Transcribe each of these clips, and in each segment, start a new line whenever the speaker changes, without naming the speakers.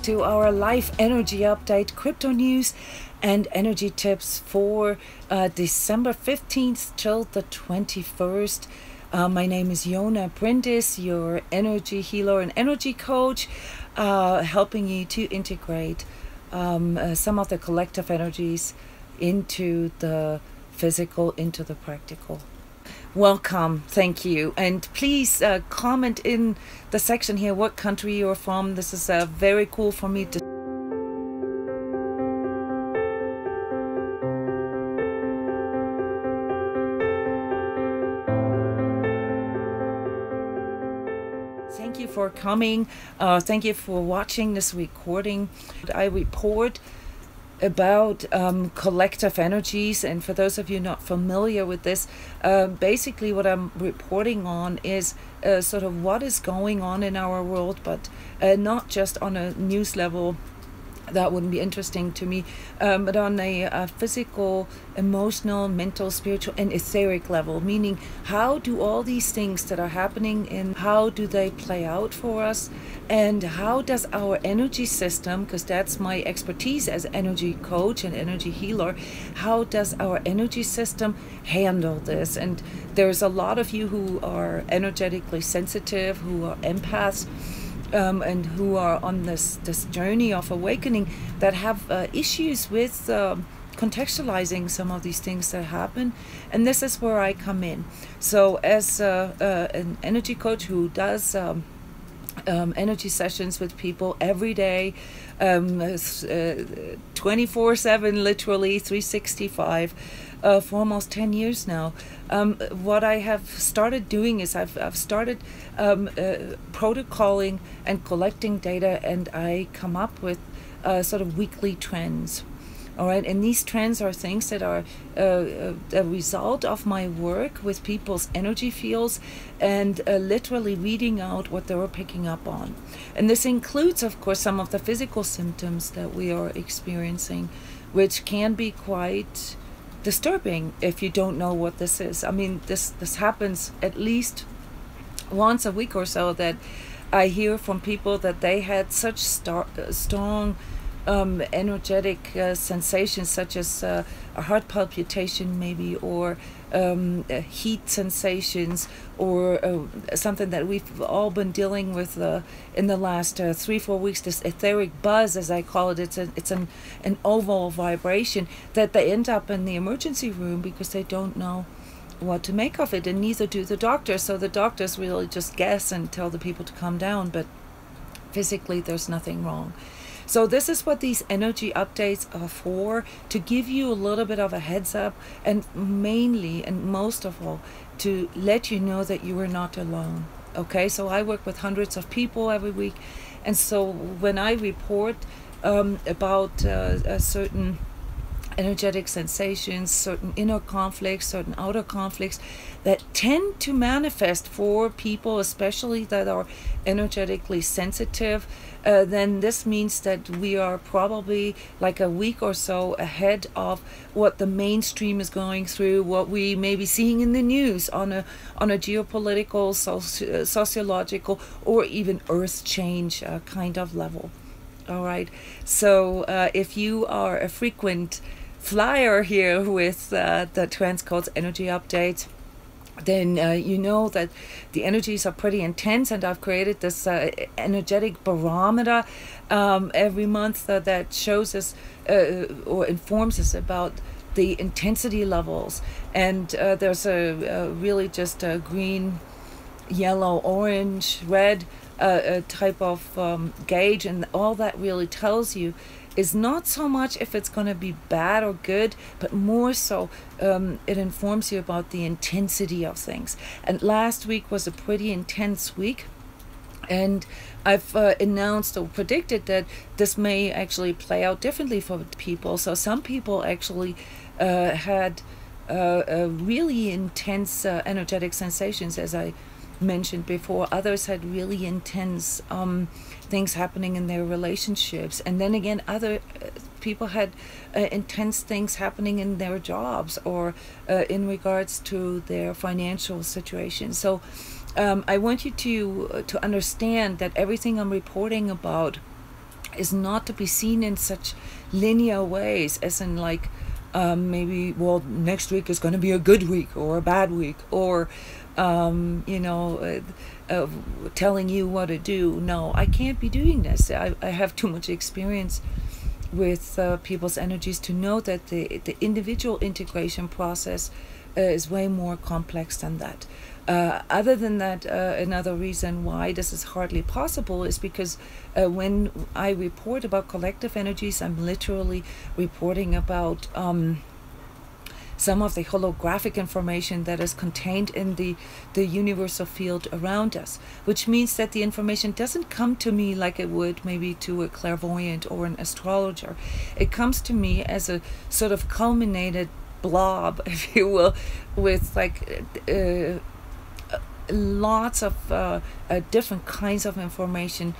back to our live energy update, crypto news and energy tips for December 15th till the 21st. My name is Bryndis, your energy healer and energy coach, helping you to integrate some of the collective energies into the physical, into the practical. Welcome, thank you, and please comment in the section here what country you're from. This is very cool for me to thank you for coming. Thank you for watching this recording. I report about collective energies, and for those of you not familiar with this, basically what I'm reporting on is sort of what is going on in our world, but not just on a news level. That wouldn't be interesting to me, but on a physical, emotional, mental, spiritual, and etheric level, meaning how do all these things that are happening and how do they play out for us, and how does our energy system, because that's my expertise as energy coach and energy healer, how does our energy system handle this? And there's a lot of you who are energetically sensitive, who are empaths, and who are on this journey of awakening, that have issues with contextualizing some of these things that happen, and this is where I come in. So as an energy coach who does energy sessions with people every day, 24/7, literally 365, for almost 10 years now. What I have started doing is I've started protocoling and collecting data, and I come up with sort of weekly trends. All right, and these trends are things that are a result of my work with people's energy fields and literally reading out what they were picking up on. And this includes, of course, some of the physical symptoms that we are experiencing, which can be quite disturbing if you don't know what this is. I mean, this happens at least once a week or so, that I hear from people that they had such strong energetic sensations, such as a heart palpitation maybe, or heat sensations, or something that we've all been dealing with in the last 3-4 weeks, this etheric buzz, as I call it. It's an oval vibration that they end up in the emergency room because they don't know what to make of it, and neither do the doctors. So the doctors really just guess and tell the people to calm down, but physically there's nothing wrong. So this is what these energy updates are for, to give you a little bit of a heads up, and mainly and most of all to let you know that you are not alone. Okay, so I work with hundreds of people every week, and so when I report about certain energetic sensations, certain inner conflicts, certain outer conflicts that tend to manifest for people, especially that are energetically sensitive, then this means that we are probably like a week or so ahead of what the mainstream is going through, what we may be seeing in the news on a geopolitical, sociological, or even earth change kind of level. All right, so if you are a frequent flyer here with the TRANSCODES energy updates, then you know that the energies are pretty intense, and I've created this energetic barometer every month that shows us or informs us about the intensity levels. And there's a really just a green, yellow, orange, red type of gauge, and all that really tells you is not so much if it's going to be bad or good, but more so it informs you about the intensity of things. And last week was a pretty intense week, and I've announced or predicted that this may actually play out differently for people. So some people actually had really intense energetic sensations, as I mentioned before. Others had really intense things happening in their relationships, and then again other people had intense things happening in their jobs or in regards to their financial situation. So I want you to understand that everything I'm reporting about is not to be seen in such linear ways, as in like maybe, well, next week is going to be a good week or a bad week, or telling you what to do. No, I can't be doing this. I have too much experience with people's energies to know that the individual integration process is way more complex than that. Other than that, another reason why this is hardly possible is because when I report about collective energies, I'm literally reporting about some of the holographic information that is contained in the universal field around us, which means that the information doesn't come to me like it would maybe to a clairvoyant or an astrologer. It comes to me as a sort of culminated blob, if you will, with like lots of different kinds of information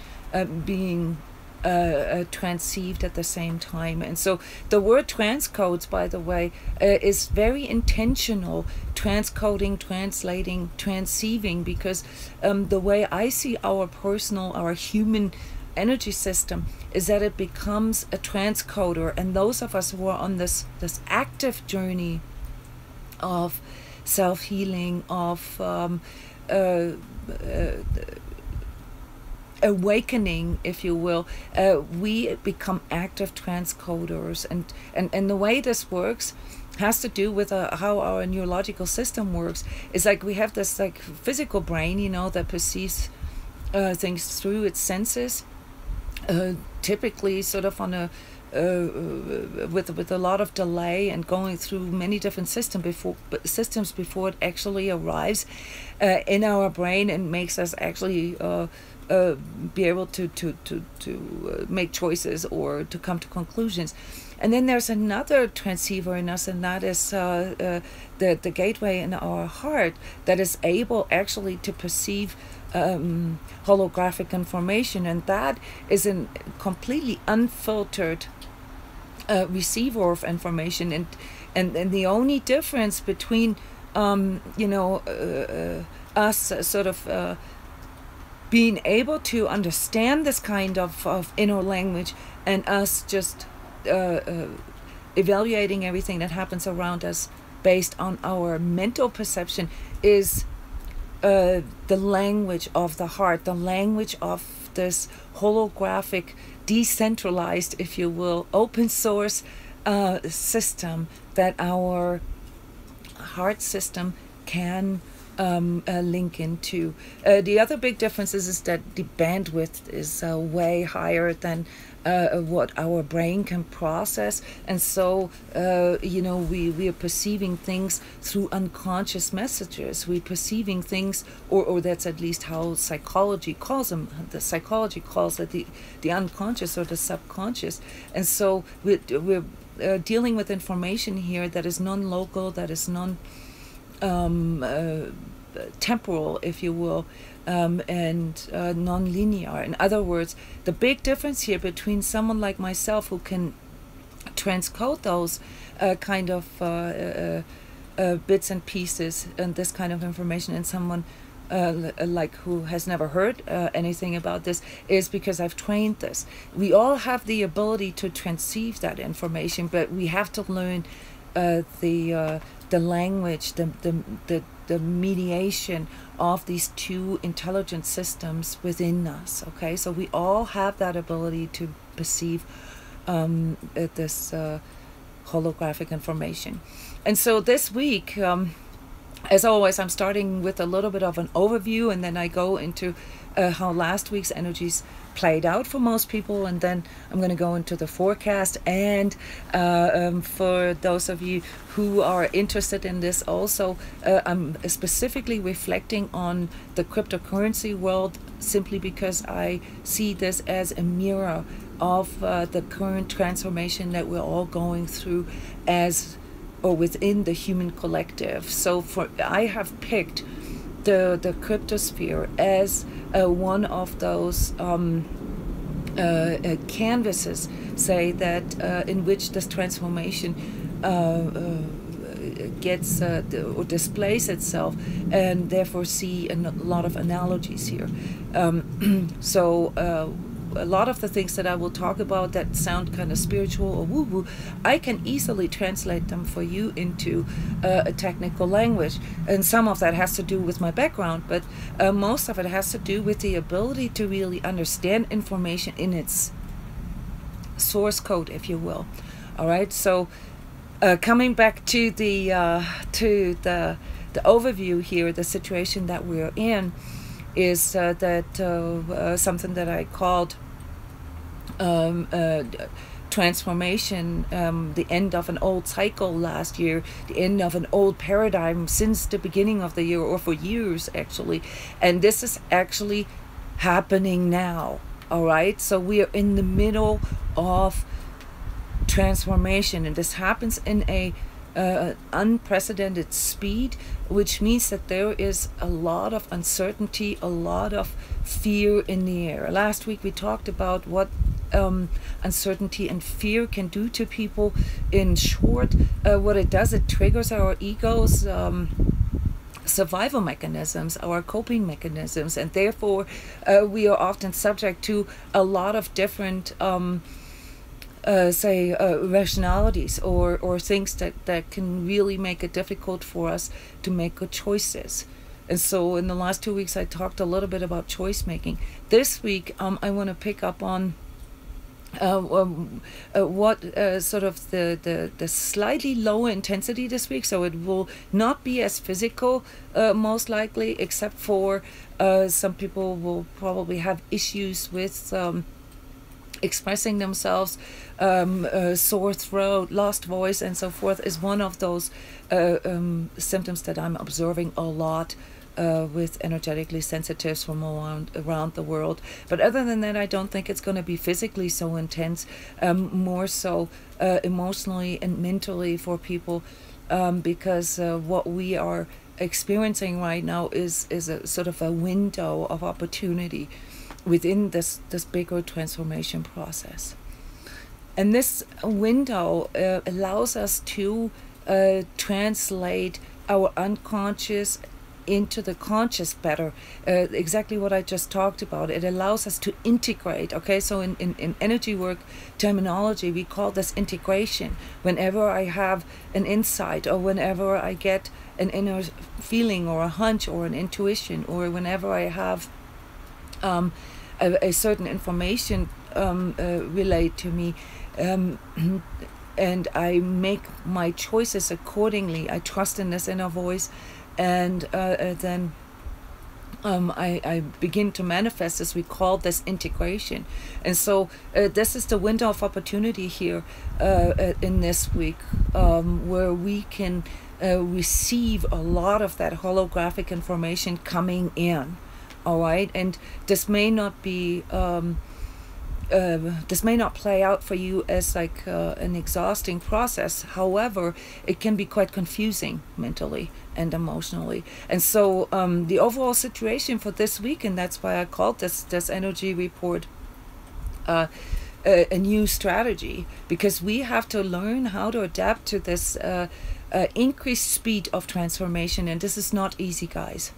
being transceived at the same time. And so the word transcodes, by the way, is very intentional: transcoding, translating, transceiving, because the way I see our human energy system is that it becomes a transcoder. And those of us who are on this active journey of self-healing, of awakening, if you will, we become active transcoders. And the way this works has to do with how our neurological system works. It's like we have this like physical brain, you know, that perceives things through its senses, typically sort of on a with a lot of delay and going through many different systems before it actually arrives in our brain and makes us actually be able to make choices or to come to conclusions. And then there's another transceiver in us, and that is the gateway in our heart that is able actually to perceive holographic information, and that is a completely unfiltered receiver of information. And the only difference between us sort of being able to understand this kind of inner language and us just evaluating everything that happens around us based on our mental perception is the language of the heart, the language of this holographic, decentralized, if you will, open source system that our heart system can link into. The other big difference is that the bandwidth is way higher than what our brain can process, and so we are perceiving things through unconscious messages. We're perceiving things, or that's at least how psychology calls them. The psychology calls it the unconscious or the subconscious, and so we're dealing with information here that is non-local, that is temporal, if you will, and non-linear. In other words, the big difference here between someone like myself who can transcode those kind of bits and pieces and this kind of information, and someone like who has never heard anything about this, is because I've trained this. We all have the ability to transceive that information, but we have to learn the language, the mediation of these two intelligent systems within us. Okay, so we all have that ability to perceive this holographic information. And so this week, as always, I'm starting with a little bit of an overview, and then I go into how last week's energies played out for most people, and then I'm going to go into the forecast. And for those of you who are interested in this also, I'm specifically reflecting on the cryptocurrency world, simply because I see this as a mirror of the current transformation that we're all going through as or within the human collective. So I have picked the cryptosphere as one of those canvases, say, that in which this transformation gets or displays itself, and therefore see a lot of analogies here. So a lot of the things that I will talk about that sound kind of spiritual or woo-woo, I can easily translate them for you into a technical language. And some of that has to do with my background, but most of it has to do with the ability to really understand information in its source code, if you will. All right, so coming back to the overview here, the situation that we're in is that something that I called transformation, the end of an old cycle last year, the end of an old paradigm since the beginning of the year, or for years actually, and this is actually happening now. All right, so we are in the middle of transformation, and this happens in a unprecedented speed, which means that there is a lot of uncertainty, a lot of fear in the air. Last week we talked about what uncertainty and fear can do to people. In short, what it does, it triggers our ego's survival mechanisms, our coping mechanisms, and therefore we are often subject to a lot of different rationalities or things that can really make it difficult for us to make good choices. And so in the last 2 weeks I talked a little bit about choice making. This week I want to pick up on what sort of the slightly lower intensity this week, so it will not be as physical most likely, except for some people will probably have issues with expressing themselves. Sore throat, lost voice, and so forth is one of those symptoms that I'm observing a lot with energetically sensitives from around the world. But other than that, I don't think it's going to be physically so intense, more so emotionally and mentally for people, because what we are experiencing right now is a sort of a window of opportunity within this bigger transformation process. And this window allows us to translate our unconscious into the conscious better, exactly what I just talked about. It allows us to integrate. Okay, so in energy work terminology, we call this integration. Whenever I have an insight, or whenever I get an inner feeling or a hunch or an intuition, or whenever I have a certain information relayed to me, and I make my choices accordingly, I trust in this inner voice, and then I begin to manifest this. We call this integration. And so this is the window of opportunity here in this week, where we can receive a lot of that holographic information coming in. All right, and this may not be this may not play out for you as like an exhausting process. However, it can be quite confusing mentally and emotionally. And so the overall situation for this week, and that's why I called this energy report a new strategy, because we have to learn how to adapt to this increased speed of transformation, and this is not easy, guys.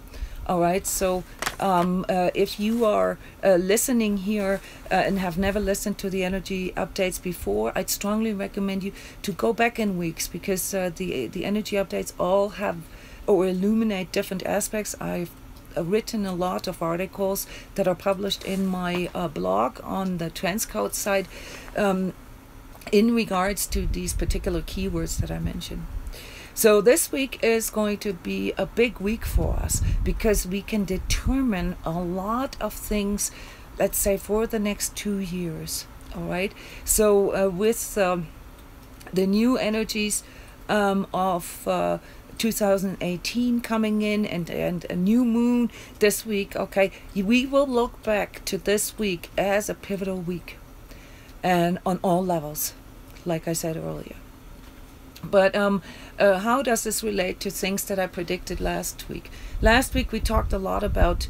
All right, so if you are listening here and have never listened to the energy updates before, I'd strongly recommend you to go back in weeks, because the energy updates all have or illuminate different aspects. I've written a lot of articles that are published in my blog on the TRANSCODES side in regards to these particular keywords that I mentioned. So this week is going to be a big week for us, because we can determine a lot of things, let's say, for the next 2 years. All right. So with the new energies of 2018 coming in, and a new moon this week, okay, we will look back to this week as a pivotal week, and on all levels, like I said earlier. But how does this relate to things that I predicted last week? Last week we talked a lot about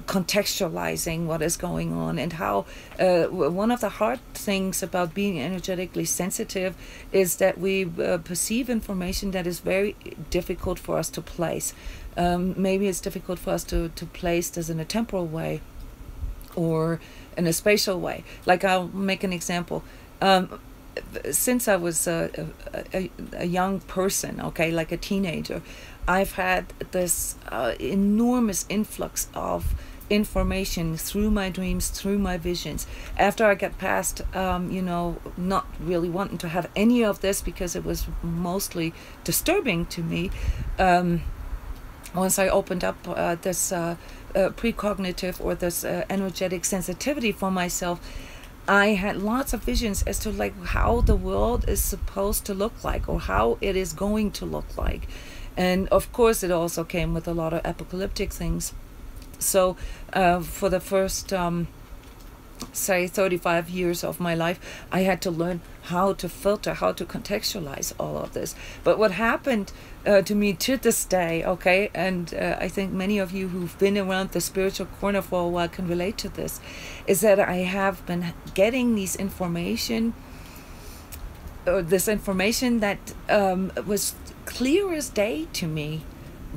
contextualizing what is going on, and how one of the hard things about being energetically sensitive is that we perceive information that is very difficult for us to place. Maybe it's difficult for us to place this in a temporal way, or in a spatial way. Like, I'll make an example. Since I was a young person, okay, like a teenager, I've had this enormous influx of information through my dreams, through my visions. After I got past, not really wanting to have any of this because it was mostly disturbing to me, once I opened up this precognitive or this energetic sensitivity for myself, I had lots of visions as to like how the world is supposed to look like, or how it is going to look like. And of course it also came with a lot of apocalyptic things. So for the first say 35 years of my life, I had to learn how to filter, how to contextualize all of this. But what happened to me to this day, okay, and I think many of you who've been around the spiritual corner for a while can relate to this, is that I have been getting this information that was clear as day to me,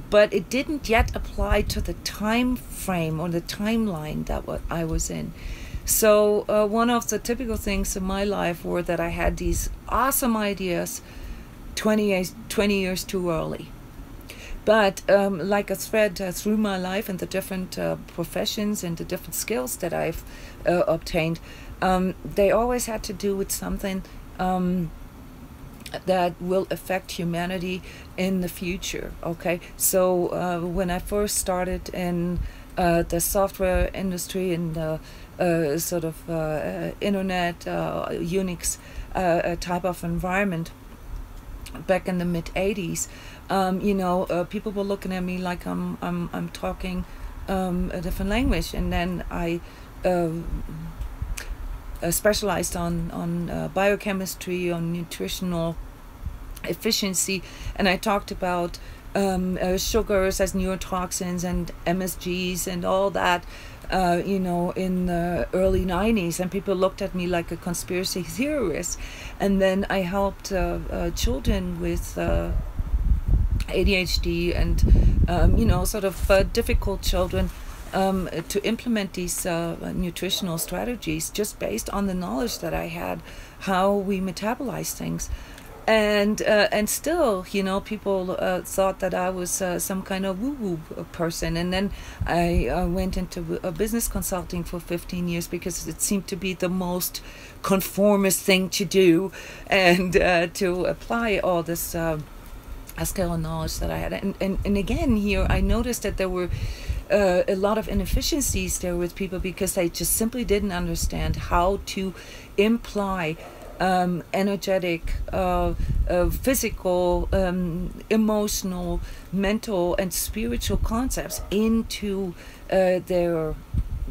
but it didn't yet apply to the time frame or the timeline that what I was in. So one of the typical things in my life were that I had these awesome ideas 20 years too early. But like a thread through my life and the different professions and the different skills that I've obtained, they always had to do with something that will affect humanity in the future. Okay, so when I first started in the software industry and the sort of internet Unix type of environment back in the mid 80s, people were looking at me like I'm talking a different language, and then I specialized on biochemistry, on nutritional efficiency, and I talked about sugars as neurotoxins and MSGs and all that, in the early 90s, and people looked at me like a conspiracy theorist. And then I helped children with ADHD and, sort of difficult children to implement these nutritional strategies just based on the knowledge that I had, how we metabolize things. And still, people thought that I was some kind of woo-woo person. And then I went into business consulting for 15 years because it seemed to be the most conformist thing to do, and to apply all this skill and knowledge that I had. And again, here I noticed that there were a lot of inefficiencies there with people because they just simply didn't understand how to imply energetic, physical, emotional, mental, and spiritual concepts into their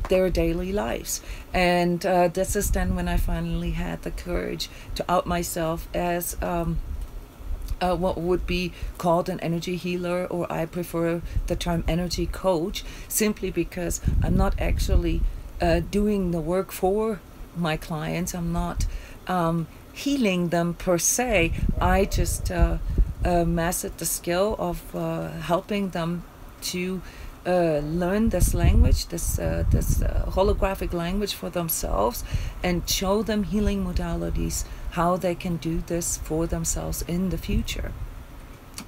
daily lives. And this is then when I finally had the courage to out myself as what would be called an energy healer, or I prefer the term energy coach, simply because I'm not actually doing the work for my clients. I'm not healing them per se. I just mastered the skill of helping them to learn this language, this holographic language for themselves, and show them healing modalities, how they can do this for themselves in the future.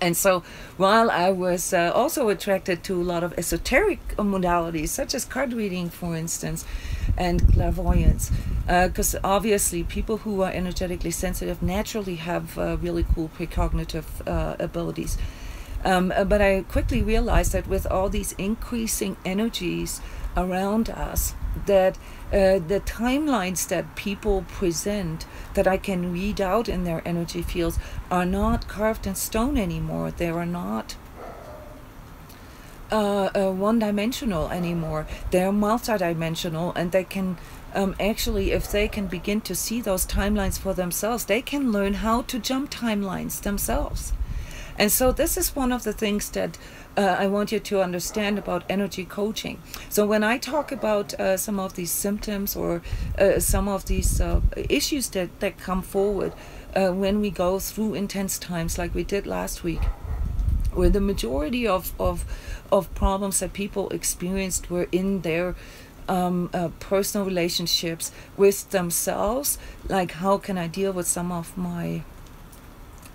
And so while I was also attracted to a lot of esoteric modalities, such as card reading, for instance, and clairvoyance, because obviously people who are energetically sensitive naturally have really cool precognitive abilities. But I quickly realized that with all these increasing energies around us, that the timelines that people present that I can read out in their energy fields are not carved in stone anymore. They are not one-dimensional anymore. They're multidimensional, and they can actually, if they can begin to see those timelines for themselves, they can learn how to jump timelines themselves. And so this is one of the things that I want you to understand about energy coaching. So when I talk about some of these symptoms or some of these issues that come forward when we go through intense times like we did last week, where the majority of problems that people experienced were in their personal relationships with themselves, like how can I deal with some of my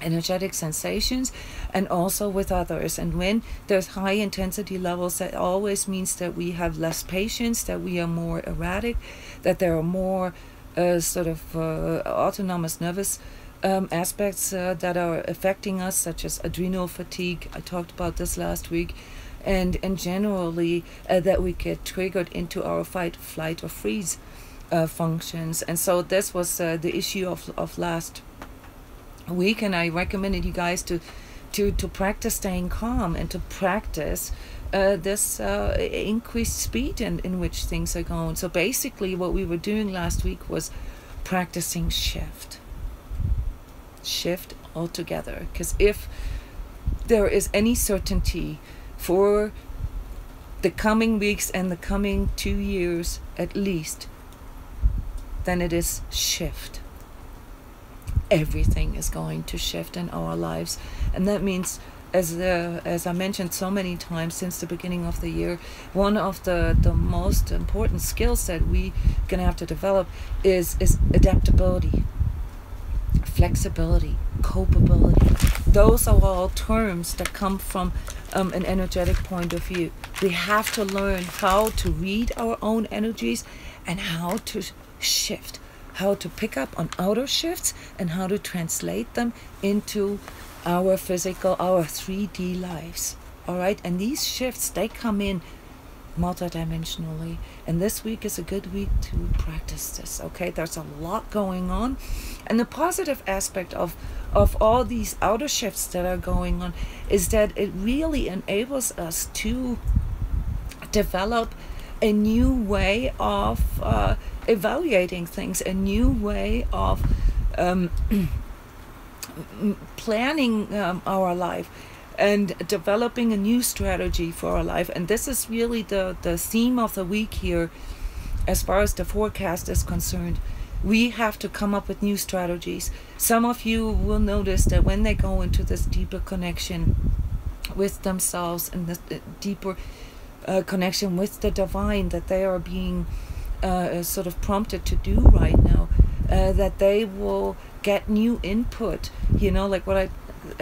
energetic sensations, and also with others. And when there's high intensity levels, that always means that we have less patience, that we are more erratic, that there are more autonomous nervous aspects that are affecting us, such as adrenal fatigue. I talked about this last week. And generally that we get triggered into our fight, flight, or freeze functions. And so this was the issue of last week, and I recommended you guys to practice staying calm and to practice this increased speed in which things are going. So basically what we were doing last week was practicing shift altogether, because if there is any certainty for the coming weeks and the coming 2 years at least, then it is shift. Everything is going to shift in our lives, and that means, as I mentioned so many times since the beginning of the year, one of the most important skills that we gonna have to develop is adaptability, flexibility, copability. Those are all terms that come from an energetic point of view. We have to learn how to read our own energies and how to shift, how to pick up on outer shifts and how to translate them into our physical, our 3D lives. All right, and these shifts, they come in multidimensionally, and this week is a good week to practice this. Okay, there's a lot going on, and the positive aspect of all these outer shifts that are going on is that it really enables us to develop a new way of evaluating things, a new way of planning our life, and developing a new strategy for our life. And this is really the theme of the week here as far as the forecast is concerned. We have to come up with new strategies. Some of you will notice that when they go into this deeper connection with themselves and the deeper connection with the divine that they are being sort of prompted to do right now, that they will get new input, like what I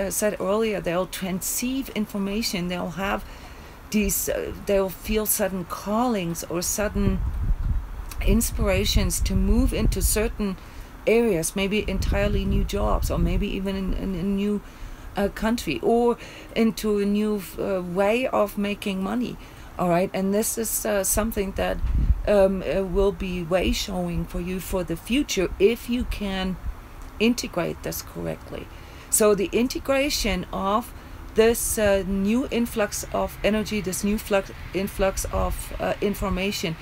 said earlier. They'll transceive information, they'll have these they'll feel sudden callings or sudden inspirations to move into certain areas, maybe entirely new jobs, or maybe even in a new country, or into a new way of making money. All right, and this is something that will be way showing for you for the future if you can integrate this correctly. So the integration of this new influx of energy, this new influx of information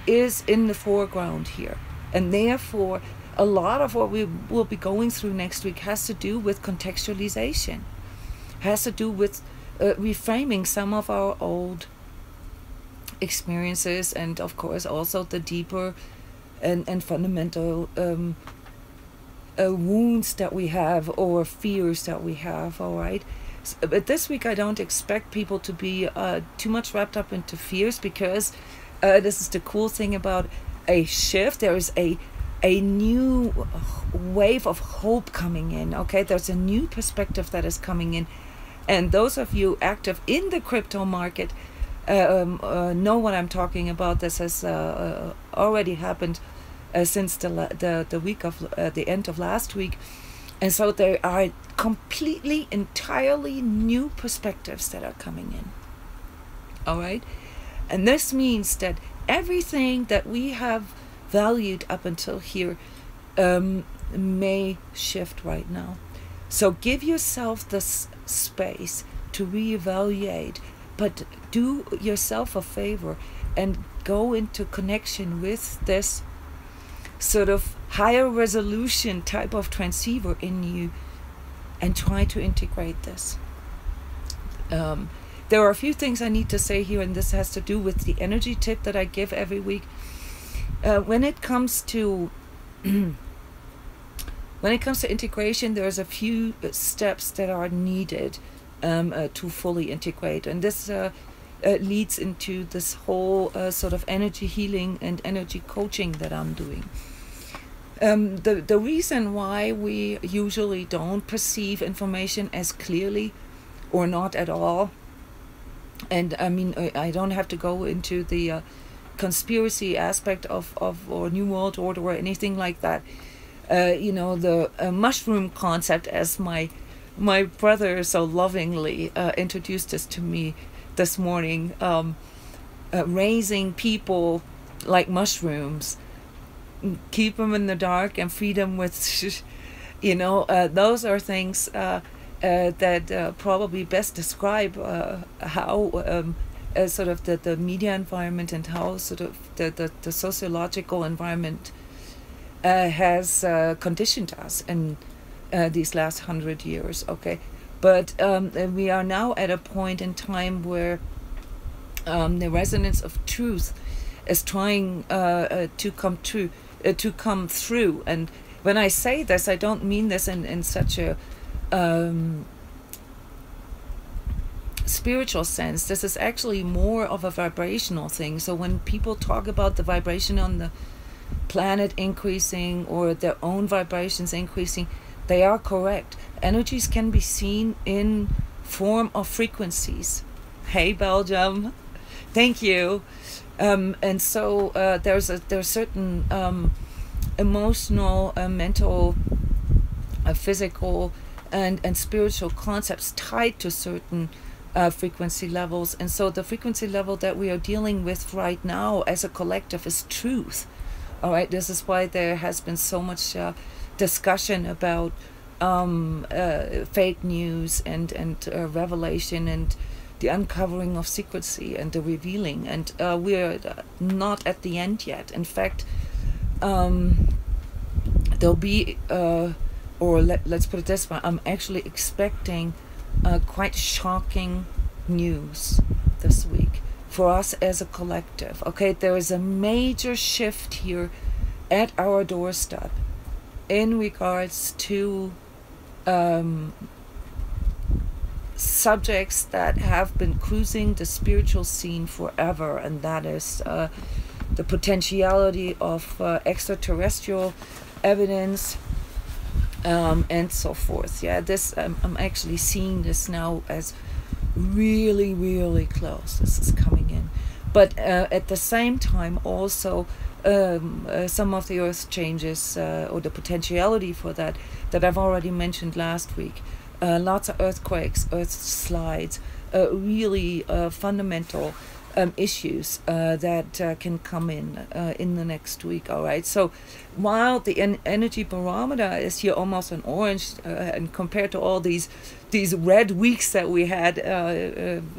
is in the foreground here. And therefore, a lot of what we will be going through next week has to do with contextualization, has to do with reframing some of our old experiences, and of course also the deeper and fundamental wounds that we have, or fears that we have. All right, but this week I don't expect people to be too much wrapped up into fears, because this is the cool thing about a shift. There is a new wave of hope coming in. Okay, there's a new perspective that is coming in, and those of you active in the crypto market know what I'm talking about. This has already happened since the week of the end of last week, and so there are completely, entirely new perspectives that are coming in. All right, and this means that everything that we have valued up until here may shift right now. So give yourself this space to reevaluate, but do yourself a favor and go into connection with this sort of higher resolution type of transceiver in you and try to integrate this. There are a few things I need to say here, and this has to do with the energy tip that I give every week. When it comes to integration, there's a few steps that are needed to fully integrate, and this leads into this whole sort of energy healing and energy coaching that I'm doing. The reason why we usually don't perceive information as clearly or not at all, and I mean, I don't have to go into the conspiracy aspect of or New World Order or anything like that. You know, the mushroom concept, as my brother so lovingly introduced this to me this morning, raising people like mushrooms, keep them in the dark and feed them with, you know, those are things that probably best describe how sort of the media environment and how sort of the sociological environment has conditioned us in these last 100 years. Okay, but we are now at a point in time where the resonance of truth is trying to come through. And when I say this, I don't mean this in such a spiritual sense. This is actually more of a vibrational thing. So when people talk about the vibration on the planet increasing or their own vibrations increasing, they are correct. Energies can be seen in form of frequencies. Hey, Belgium, thank you. And so there's certain emotional, mental, physical, and spiritual concepts tied to certain frequency levels. And so the frequency level that we are dealing with right now as a collective is truth. All right, this is why there has been so much discussion about fake news and revelation and the uncovering of secrecy and the revealing. And we're not at the end yet. In fact, there'll be, or let's put it this way, I'm actually expecting quite shocking news this week for us as a collective. Okay, there is a major shift here at our doorstep in regards to subjects that have been cruising the spiritual scene forever, and that is the potentiality of extraterrestrial evidence and so forth. Yeah, this I'm actually seeing this now as really, really close. This is coming in, but at the same time also some of the earth changes or the potentiality for that I've already mentioned last week. Lots of earthquakes, earth slides, really fundamental issues that can come in the next week. All right, so while the energy barometer is here almost an orange, and compared to all these red weeks that we had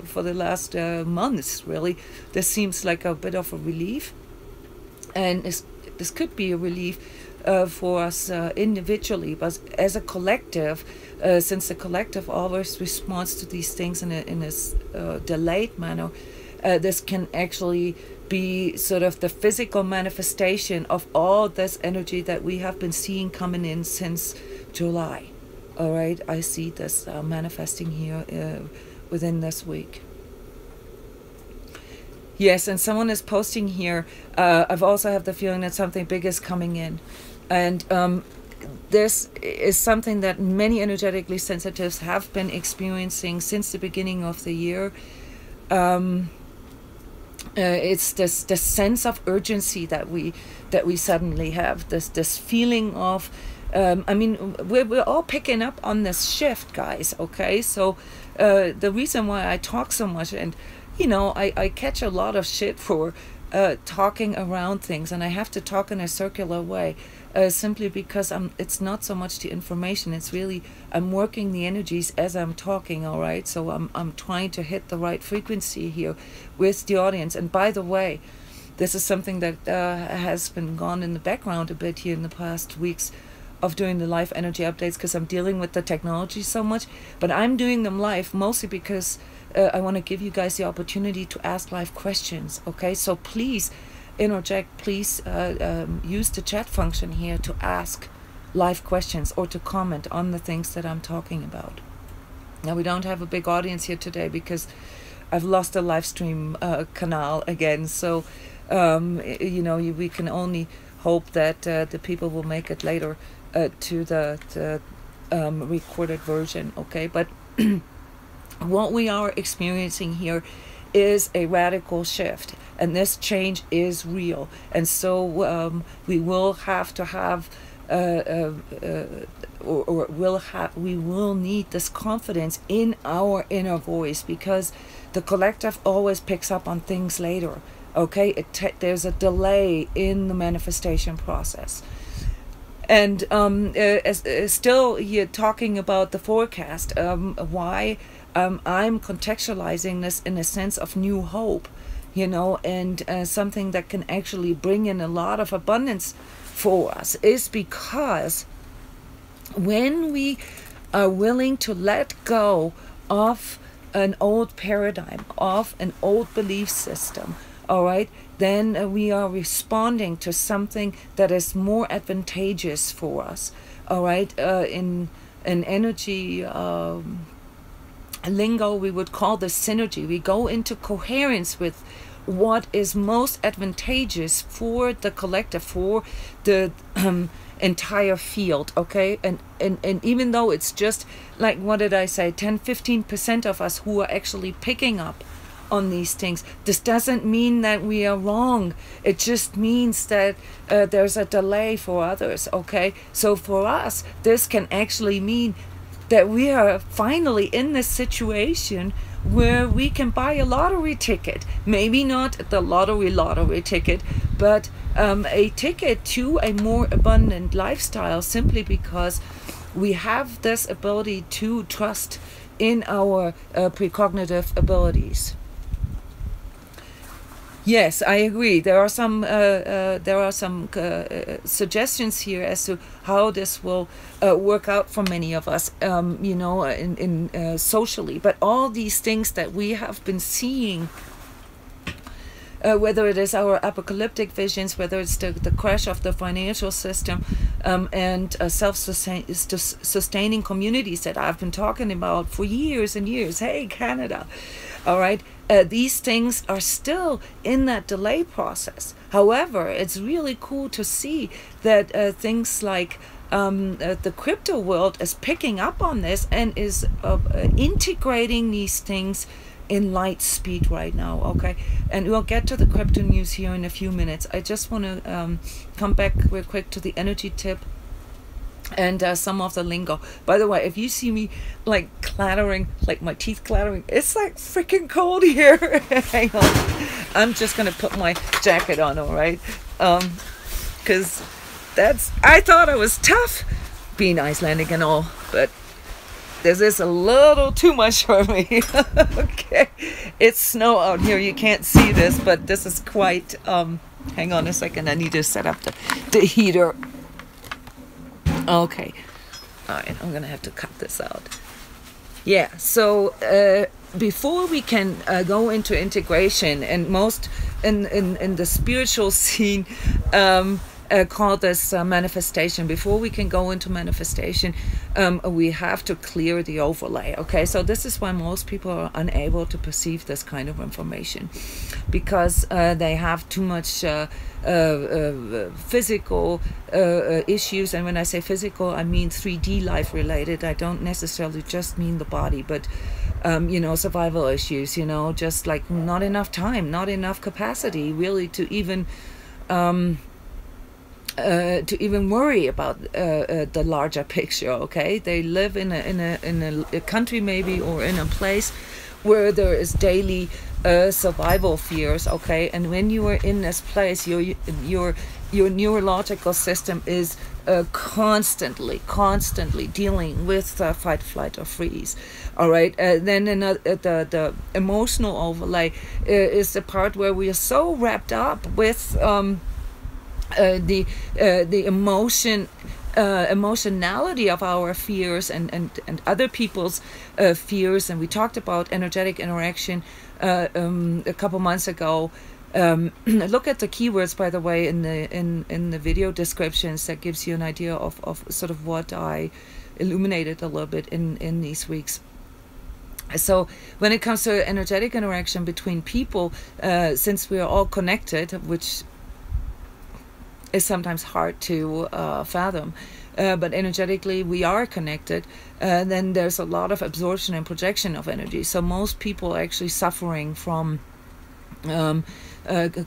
for the last months, really, this seems like a bit of a relief. And this could be a relief for us individually, but as a collective, since the collective always responds to these things in a delayed manner, this can actually be sort of the physical manifestation of all this energy that we have been seeing coming in since July. All right, I see this manifesting here within this week. Yes, and someone is posting here, I've also have the feeling that something big is coming in. And this is something that many energetically sensitives have been experiencing since the beginning of the year. It's this sense of urgency that we suddenly have, this feeling of, I mean, we're all picking up on this shift, guys, okay? So the reason why I talk so much, and you know, I catch a lot of shit for talking around things, and I have to talk in a circular way, simply because it's not so much the information, it's really I'm working the energies as I'm talking. All right, so I'm trying to hit the right frequency here with the audience. And by the way, this is something that has been gone in the background a bit here in the past weeks of doing the live energy updates, because I'm dealing with the technology so much, but I'm doing them live mostly because I want to give you guys the opportunity to ask live questions. Okay, so please interject, please use the chat function here to ask live questions or to comment on the things that I'm talking about. Now, we don't have a big audience here today because I've lost the live stream canal again. So you know, we can only hope that the people will make it later to the recorded version. Okay, but what we are experiencing here is a radical shift, and this change is real. And so we will have to have we will need this confidence in our inner voice, because the collective always picks up on things later. Okay, there's a delay in the manifestation process. And still here talking about the forecast, why I'm contextualizing this in a sense of new hope, you know, and something that can actually bring in a lot of abundance for us, is because when we are willing to let go of an old paradigm, of an old belief system, all right, then we are responding to something that is more advantageous for us, all right. In energy lingo, we would call this synergy. We go into coherence with what is most advantageous for the collective, for the entire field. Okay, and even though it's just like, what did I say, 10-15% of us who are actually picking up on these things, this doesn't mean that we are wrong. It just means that there's a delay for others. Okay, so for us, this can actually mean that we are finally in this situation where we can buy a lottery ticket. Maybe not the lottery ticket, but a ticket to a more abundant lifestyle, simply because we have this ability to trust in our precognitive abilities. Yes, I agree. There are some suggestions here as to how this will work out for many of us, you know, in socially. But all these things that we have been seeing, whether it is our apocalyptic visions, whether it's the crash of the financial system, and self-sustaining communities that I've been talking about for years and years. Hey, Canada. All right. These things are still in that delay process. However, it's really cool to see that things like the crypto world is picking up on this and is integrating these things in light speed right now. Okay, and we'll get to the crypto news here in a few minutes. I just want to come back real quick to the energy tip and some of the lingo. By the way, if you see me like clattering, like my teeth clattering, it's like freaking cold here. Hang on, I'm just gonna put my jacket on, all right? Because I thought I was tough being Icelandic and all, but this is a little too much for me. Okay, it's snow out here. You can't see this, but this is quite hang on a second, I need to set up the heater. Okay, all right, I'm gonna have to cut this out. Yeah, so before we can go into integration, and most in the spiritual scene call this manifestation, before we can go into manifestation, we have to clear the overlay. Okay, so this is why most people are unable to perceive this kind of information, because they have too much physical issues. And when I say physical, I mean 3D life related. I don't necessarily just mean the body, but you know, survival issues, you know, just like not enough time, not enough capacity really to even worry about the larger picture. Okay, they live in a country maybe, or in a place where there is daily survival fears. Okay, and when you are in this place, your neurological system is constantly dealing with fight, flight, or freeze. All right, then the emotional overlay is the part where we are so wrapped up with the emotionality of our fears and other people's fears. And we talked about energetic interaction a couple months ago. Look at the keywords, by the way, in the video descriptions. That gives you an idea of sort of what I illuminated a little bit in these weeks. So when it comes to energetic interaction between people, since we are all connected, which is sometimes hard to fathom, but energetically we are connected, then there's a lot of absorption and projection of energy. So most people are actually suffering from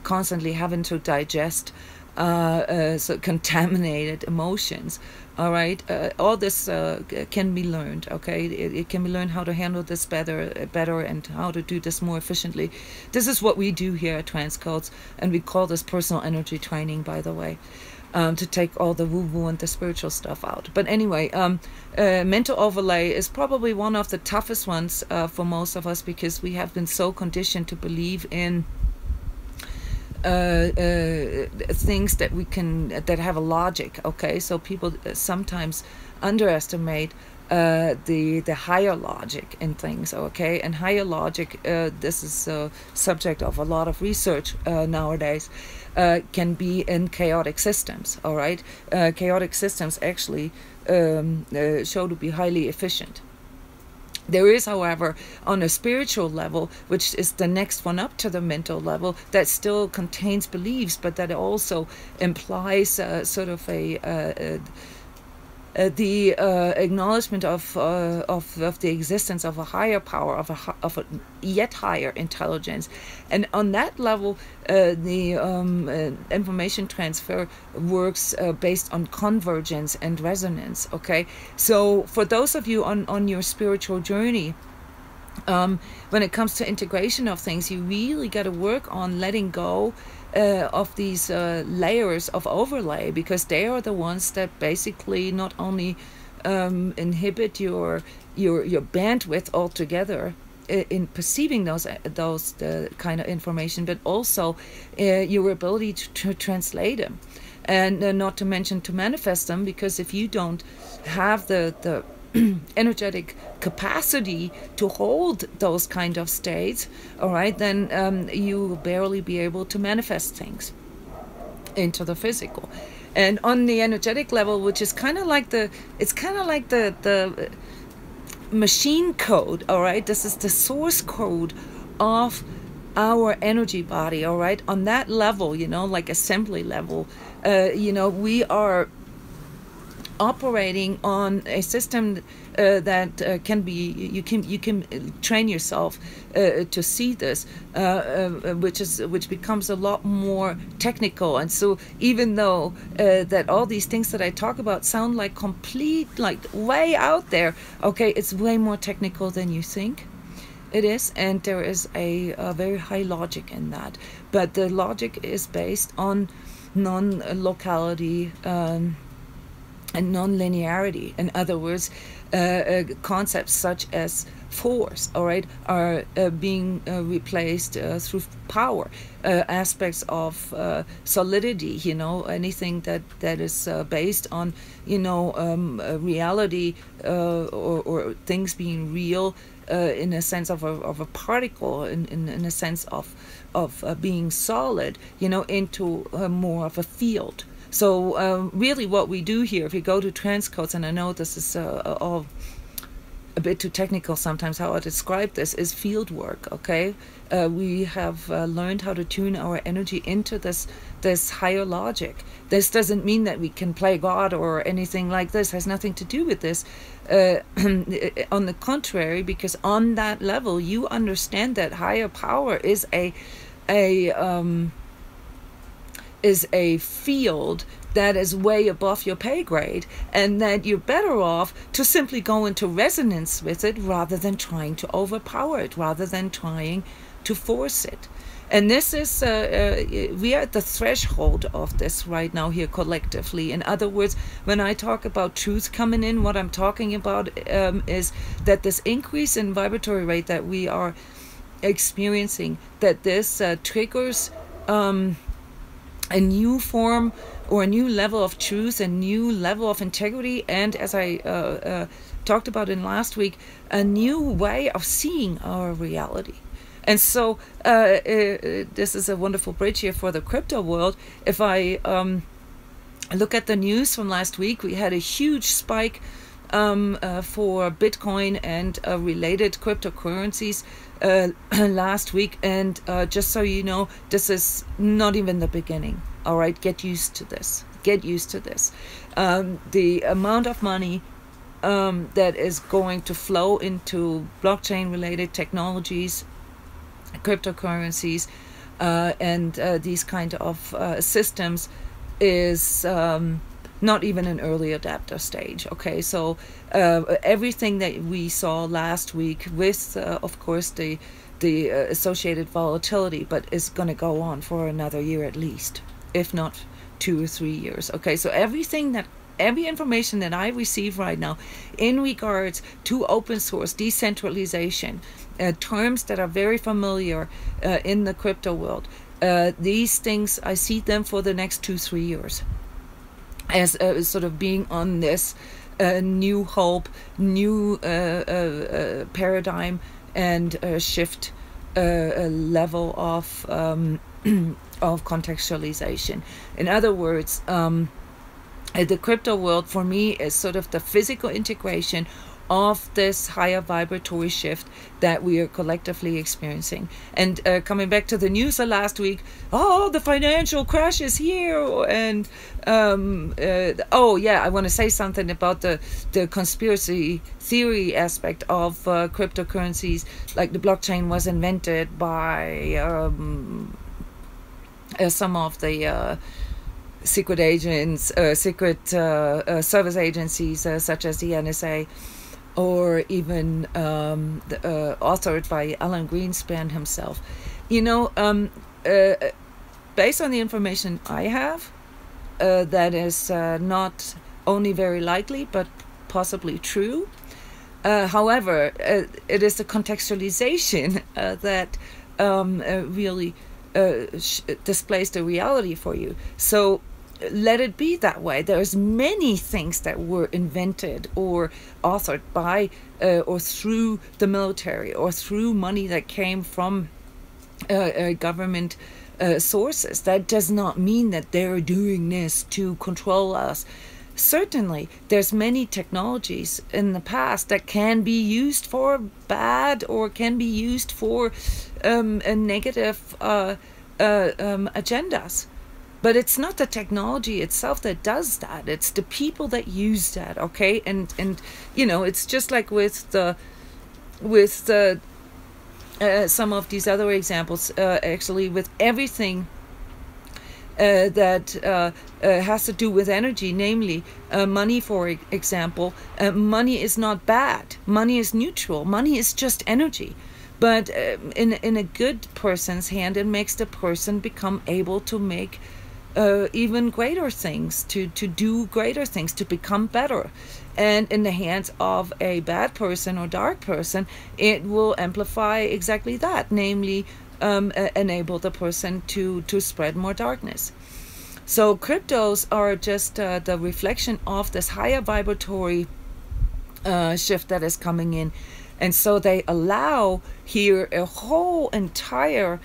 constantly having to digest so contaminated emotions. All right, all this can be learned. Okay, it can be learned how to handle this better, and how to do this more efficiently. This is what we do here at TRANSCODES, and we call this personal energy training, by the way, to take all the woo-woo and the spiritual stuff out. But anyway, mental overlay is probably one of the toughest ones for most of us, because we have been so conditioned to believe in things that have a logic. Okay, so people sometimes underestimate the higher logic in things. Okay, and higher logic, this is a subject of a lot of research nowadays, can be in chaotic systems. All right, chaotic systems actually show to be highly efficient. There is, however, on a spiritual level, which is the next one up to the mental level, that still contains beliefs, but that also implies sort of the acknowledgement of the existence of a higher power, of a yet higher intelligence. And on that level, the information transfer works based on convergence and resonance. Okay, so for those of you on your spiritual journey, when it comes to integration of things, you really got to work on letting go of these layers of overlay, because they are the ones that basically not only inhibit your bandwidth altogether in perceiving those kind of information, but also your ability to translate them, and not to mention to manifest them, because if you don't have the energetic capacity to hold those kind of states, all right, then you will barely be able to manifest things into the physical. And on the energetic level, which is kind of like the machine code, all right, this is the source code of our energy body. All right, on that level, like assembly level, we are operating on a system that can be, you can train yourself to see this, which becomes a lot more technical. And so even though that all these things that I talk about sound like complete, like way out there, okay, it's way more technical than you think it is, and there is a very high logic in that. But the logic is based on non-locality and non-linearity. In other words, concepts such as force, all right, are being replaced through power. Aspects of solidity, anything that is based on, reality or things being real in a sense of a particle, in a sense of being solid, into more of a field. So really what we do here, if you go to TRANSCODES, and I know this is all a bit too technical sometimes how I describe this, is field work, okay? We have learned how to tune our energy into this higher logic. This doesn't mean that we can play God or anything like this. It has nothing to do with this. On the contrary, because on that level, you understand that higher power is a field that is way above your pay grade, and that you're better off to simply go into resonance with it rather than trying to overpower it, rather than trying to force it. And this is, we are at the threshold of this right now here collectively. In other words, when I talk about truth coming in, what I'm talking about is that this increase in vibratory rate that we are experiencing, that this triggers a new form or a new level of truth, a new level of integrity, and as I talked about in last week, a new way of seeing our reality. And so this is a wonderful bridge here for the crypto world. If I look at the news from last week, we had a huge spike for Bitcoin and related cryptocurrencies last week. And just so you know, this is not even the beginning. All right, get used to this. Get used to this. The amount of money that is going to flow into blockchain-related technologies, cryptocurrencies, and these kind of systems is not even an early adapter stage. Okay, so everything that we saw last week with, of course, the associated volatility, but is going to go on for another year at least, if not 2 or 3 years. Okay, so every information that I receive right now in regards to open source, decentralization, terms that are very familiar in the crypto world, these things, I see them for the next 2-3 years as sort of being on this new hope, new paradigm and shift level of contextualization. In other words, the crypto world for me is sort of the physical integration of this higher vibratory shift that we are collectively experiencing. And coming back to the news last week, the financial crash is here. And I want to say something about the conspiracy theory aspect of cryptocurrencies. Like the blockchain was invented by some of the secret agents, secret service agencies such as the NSA, or even authored by Alan Greenspan himself. You know, based on the information I have, that is not only very likely, but possibly true. However, it is the contextualization that really displays the reality for you. So let it be that way. There's many things that were invented or authored by or through the military or through money that came from government sources. That does not mean that they're doing this to control us. Certainly, there's many technologies in the past that can be used for bad or can be used for negative agendas. But it's not the technology itself that does that. It's the people that use that, okay? And you know, it's just like with the some of these other examples, actually with everything that has to do with energy, namely money, for example. Money is not bad. Money is neutral. Money is just energy. But in a good person's hand, it makes the person become able to make even greater things, to do greater things, to become better. And in the hands of a bad person or dark person, it will amplify exactly that, namely enable the person to spread more darkness. So cryptos are just the reflection of this higher vibratory shift that is coming in. And so they allow here a whole entire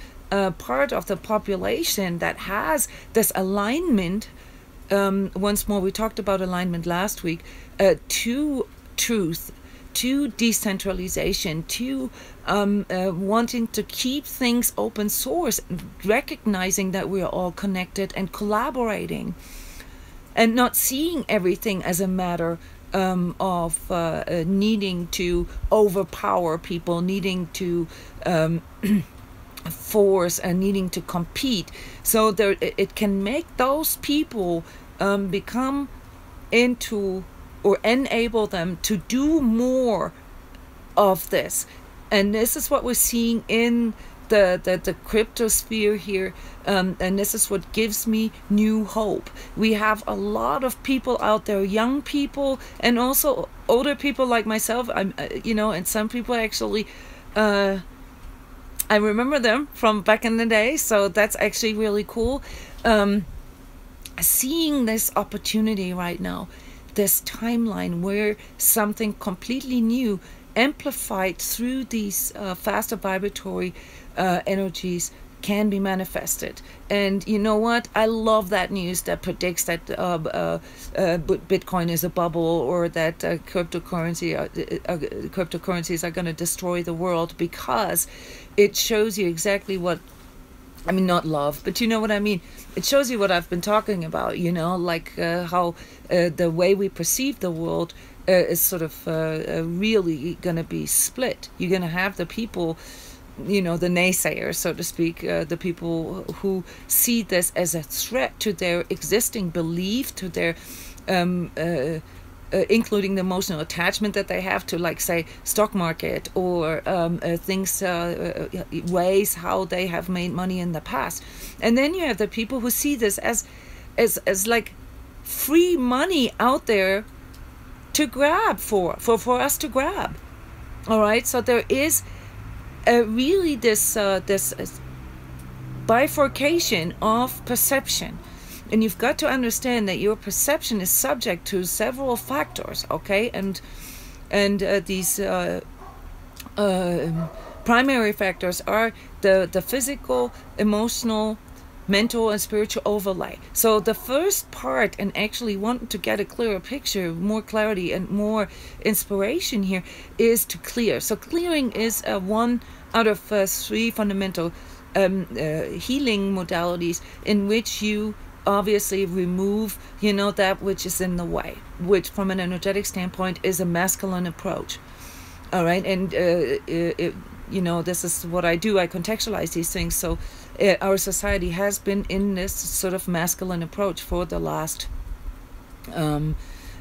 part of the population that has this alignment. Once more, we talked about alignment last week, to truth, to decentralization, to wanting to keep things open source, recognizing that we are all connected and collaborating, and not seeing everything as a matter of needing to overpower people, needing to force and needing to compete. So there, it can make those people become into or enable them to do more of this. And this is what we're seeing in the crypto sphere here, and this is what gives me new hope. We have a lot of people out there, young people and also older people like myself. I'm and some people actually I remember them from back in the day, so that's actually really cool. Seeing this opportunity right now, this timeline where something completely new, amplified through these faster vibratory energies, can be manifested. And you know what? I love that news that predicts that Bitcoin is a bubble, or that cryptocurrencies are going to destroy the world, because it shows you exactly what, I mean, not love, but you know what I mean. It shows you what I've been talking about, like how the way we perceive the world is sort of really going to be split. You're going to have the people, the naysayers, so to speak, the people who see this as a threat to their existing belief, to their including the emotional attachment that they have to, like, say, stock market, or things, ways how they have made money in the past. And then you have the people who see this as like free money out there to grab for us to grab. All right, so there is really this bifurcation of perception. And you've got to understand that your perception is subject to several factors, okay? And these primary factors are the physical, emotional, mental, and spiritual overlay. So the first part, and actually want to get a clearer picture, more clarity and more inspiration here, is to clear. So clearing is one out of three fundamental healing modalities in which you obviously remove, that which is in the way, which from an energetic standpoint is a masculine approach. All right, and this is what I do. I contextualize these things. So our society has been in this sort of masculine approach for the last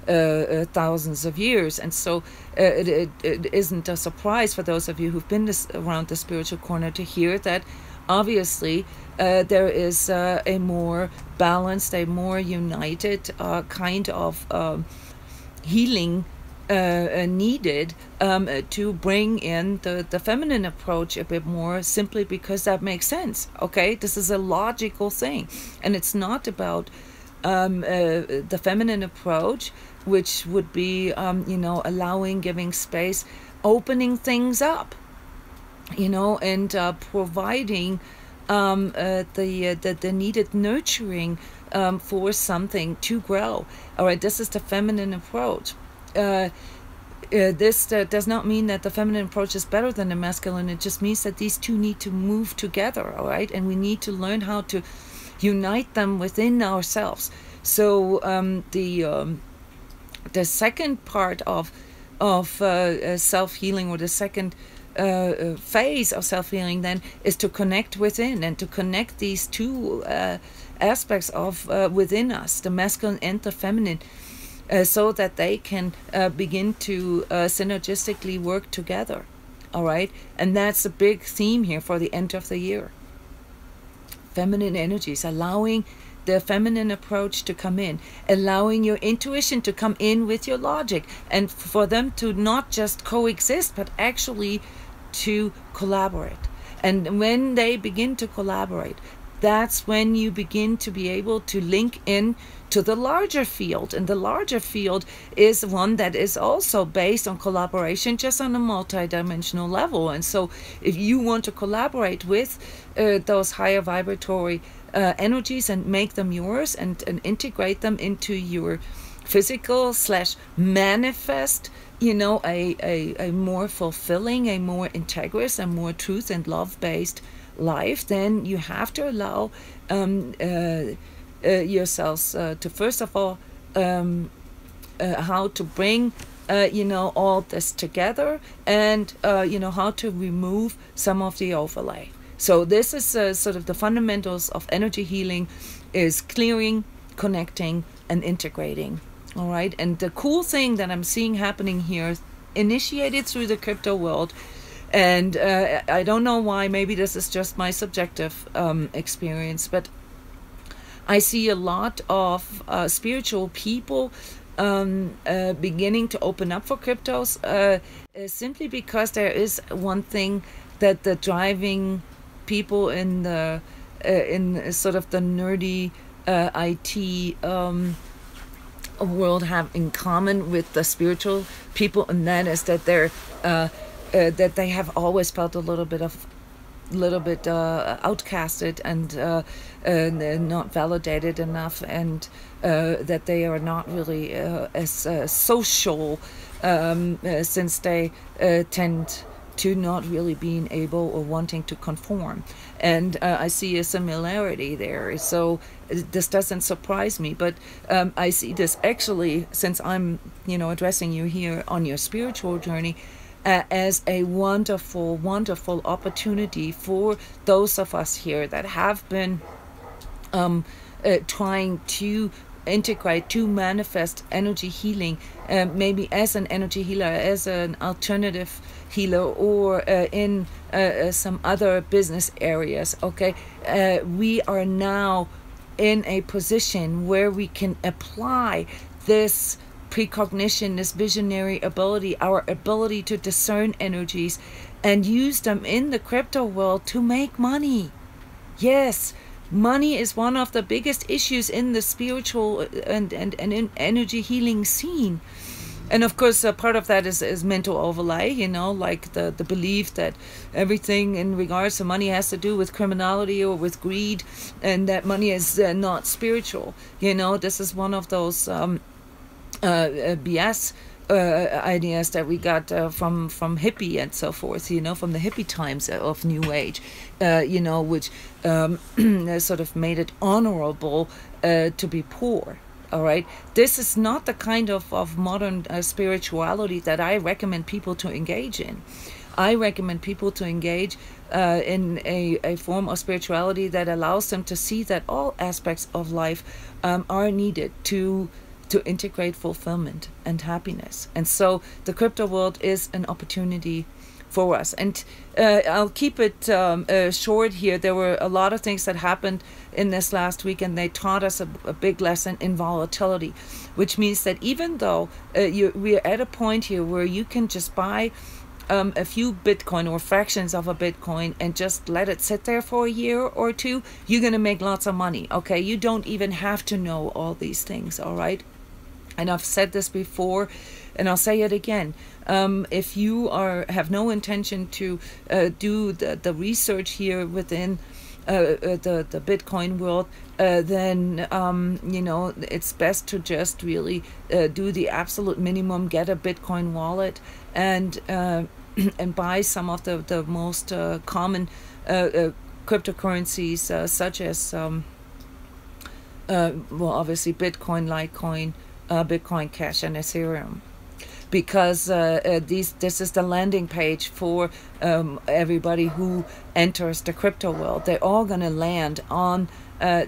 thousands of years, and so it isn't a surprise for those of you who've been around the spiritual corner to hear that obviously there is a more balanced, a more united kind of healing needed to bring in the feminine approach a bit more, simply because that makes sense. Okay, this is a logical thing, and it's not about the feminine approach, which would be allowing, giving space, opening things up, and providing the needed nurturing for something to grow. All right, this is the feminine approach. This does not mean that the feminine approach is better than the masculine. It just means that these two need to move together, all right? And we need to learn how to unite them within ourselves. So the second part of self-healing, or the second phase of self-healing then, is to connect within, and to connect these two aspects of within us, the masculine and the feminine, so that they can begin to synergistically work together. All right, and that's a big theme here for the end of the year. Feminine energies, allowing the feminine approach to come in, allowing your intuition to come in with your logic, and for them to not just coexist, but actually to collaborate. And when they begin to collaborate, that's when you begin to be able to link in to the larger field. And the larger field is one that is also based on collaboration, just on a multi-dimensional level. And so if you want to collaborate with those higher vibratory energies and make them yours, and integrate them into your physical / manifest, a more fulfilling, a more integrous, a more truth and love-based life, then you have to allow yourselves to, first of all, how to bring all this together, and how to remove some of the overlay. So this is sort of the fundamentals of energy healing, is clearing, connecting, and integrating. All right, and the cool thing that I'm seeing happening here, initiated through the crypto world, and I don't know why, maybe this is just my subjective experience, but I see a lot of spiritual people beginning to open up for cryptos, simply because there is one thing that the driving people in the in sort of the nerdy IT world have in common with the spiritual people, and that is that they're that they have always felt a little bit of little bit outcasted and not validated enough, and that they are not really as social, since they tend to not really being able or wanting to conform. And I see a similarity there. So this doesn't surprise me, but I see this actually, since I'm, addressing you here on your spiritual journey, as a wonderful, wonderful opportunity for those of us here that have been trying to integrate, to manifest energy healing, maybe as an energy healer, as an alternative healer, or in some other business areas. Okay, we are now in a position where we can apply this precognition, this visionary ability, our ability to discern energies and use them in the crypto world to make money. Yes, money is one of the biggest issues in the spiritual and in energy healing scene. And of course, part of that is mental overlay, like the belief that everything in regards to money has to do with criminality or with greed, and that money is not spiritual. This is one of those BS ideas that we got from hippie and so forth, from the hippie times of New Age, which sort of made it honorable to be poor. All right, this is not the kind of modern spirituality that I recommend people to engage in. I recommend people to engage in a form of spirituality that allows them to see that all aspects of life are needed to integrate fulfillment and happiness. And so the crypto world is an opportunity for us. And I'll keep it short here. There were a lot of things that happened in this last week, and they taught us a big lesson in volatility, which means that even though we're at a point here where you can just buy a few Bitcoin or fractions of a Bitcoin and just let it sit there for a year or two, you're going to make lots of money. Okay, you don't even have to know all these things. All right. And I've said this before, and I'll say it again. If you have no intention to do the research here within the Bitcoin world, then it's best to just really do the absolute minimum, get a Bitcoin wallet, and buy some of the most common cryptocurrencies, such as obviously Bitcoin, Litecoin, Bitcoin Cash, and Ethereum, because this is the landing page for everybody who enters the crypto world. They're all going to land on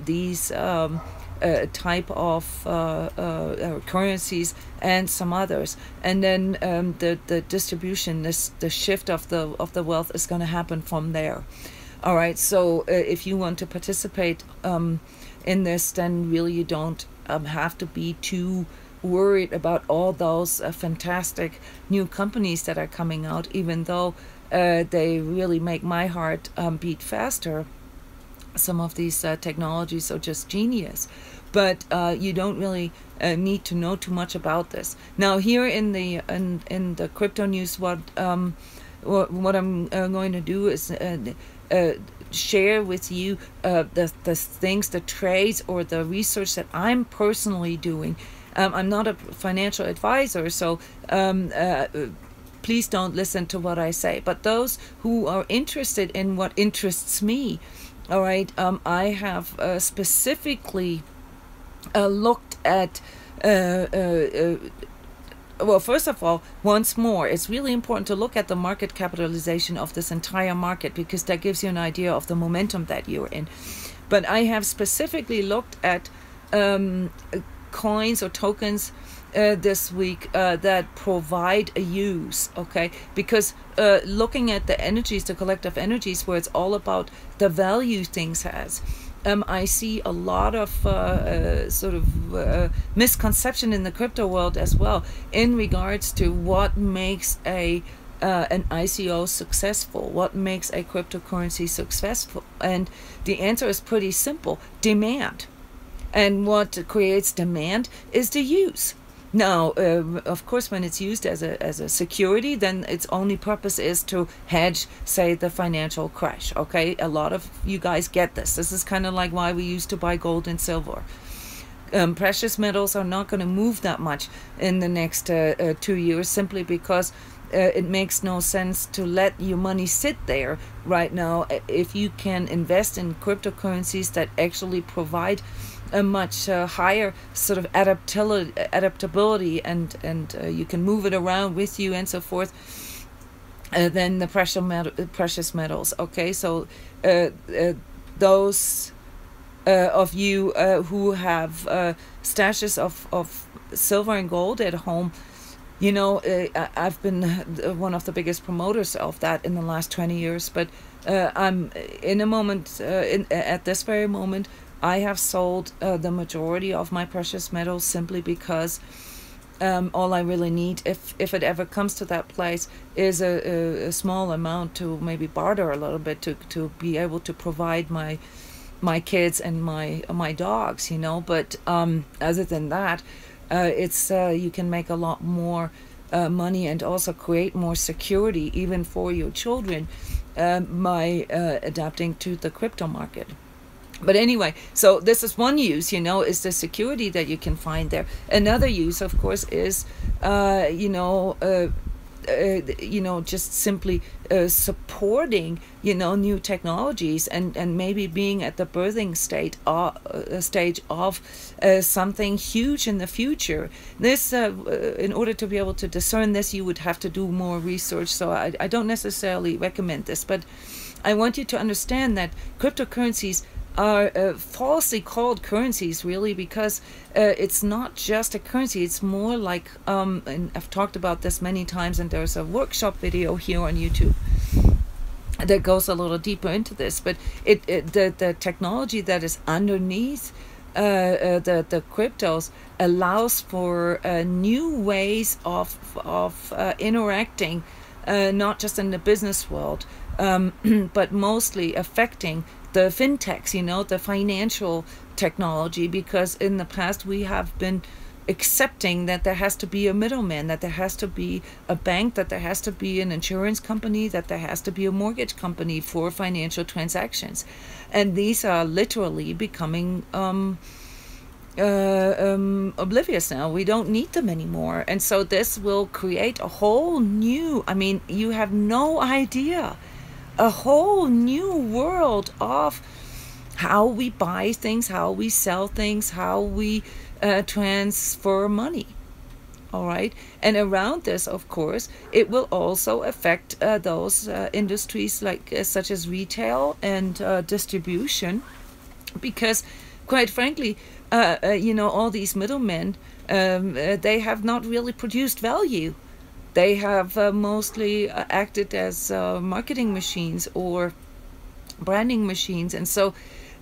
these type of currencies and some others, and then the distribution, the shift of the wealth is going to happen from there. All right, so if you want to participate in this, then really you don't have to be too worried about all those fantastic new companies that are coming out, even though they really make my heart beat faster. Some of these technologies are just genius, but you don't really need to know too much about this. Now, here in the crypto news, what I'm going to do is share with you the things, the trades, or the research that I'm personally doing. I'm not a financial advisor, so please don't listen to what I say. But those who are interested in what interests me, all right, I have specifically looked at well, first of all, once more, it's really important to look at the market capitalization of this entire market, because that gives you an idea of the momentum that you're in. But I have specifically looked at coins or tokens this week that provide a use, okay? Because looking at the energies, the collective energies, where it's all about the value things has, I see a lot of sort of misconception in the crypto world as well in regards to what makes an ICO successful, what makes a cryptocurrency successful. And the answer is pretty simple: demand. And what creates demand is the use. Now, of course, when it's used as a security, then its only purpose is to hedge, say, the financial crash. Okay, a lot of you guys get this. This is kind of like why we used to buy gold and silver. Precious metals are not going to move that much in the next 2 years, simply because it makes no sense to let your money sit there right now if you can invest in cryptocurrencies that actually provide a much higher sort of adaptability, and you can move it around with you and so forth, than the precious metals. Okay, so those of you who have stashes of silver and gold at home, you know, I've been one of the biggest promoters of that in the last 20 years, but I'm in a moment, at this very moment, I have sold the majority of my precious metals simply because all I really need, if it ever comes to that place, is a small amount to maybe barter a little bit to be able to provide my kids and my dogs, you know. But other than that, it's you can make a lot more money and also create more security even for your children by adapting to the crypto market. But anyway, so this is one use, you know, is the security that you can find there. Another use, of course, is, just simply supporting, you know, new technologies and maybe being at the birthing stage of something huge in the future. This, in order to be able to discern this, you would have to do more research. So I don't necessarily recommend this, but I want you to understand that cryptocurrencies are falsely called currencies, really, because it's not just a currency. It's more like, and I've talked about this many times, and there's a workshop video here on YouTube that goes a little deeper into this, but the technology that is underneath the cryptos allows for new ways of interacting, not just in the business world, but mostly affecting the fintechs, you know, the financial technology, because in the past we have been accepting that there has to be a middleman, that there has to be a bank, that there has to be an insurance company, that there has to be a mortgage company for financial transactions. And these are literally becoming oblivious now. We don't need them anymore. And so this will create a whole new, I mean, you have no idea, a whole new world of how we buy things, how we sell things, how we transfer money. All right. And around this, of course, it will also affect those industries like such as retail and distribution, because quite frankly, you know, all these middlemen, they have not really produced value. They have mostly acted as marketing machines or branding machines, and so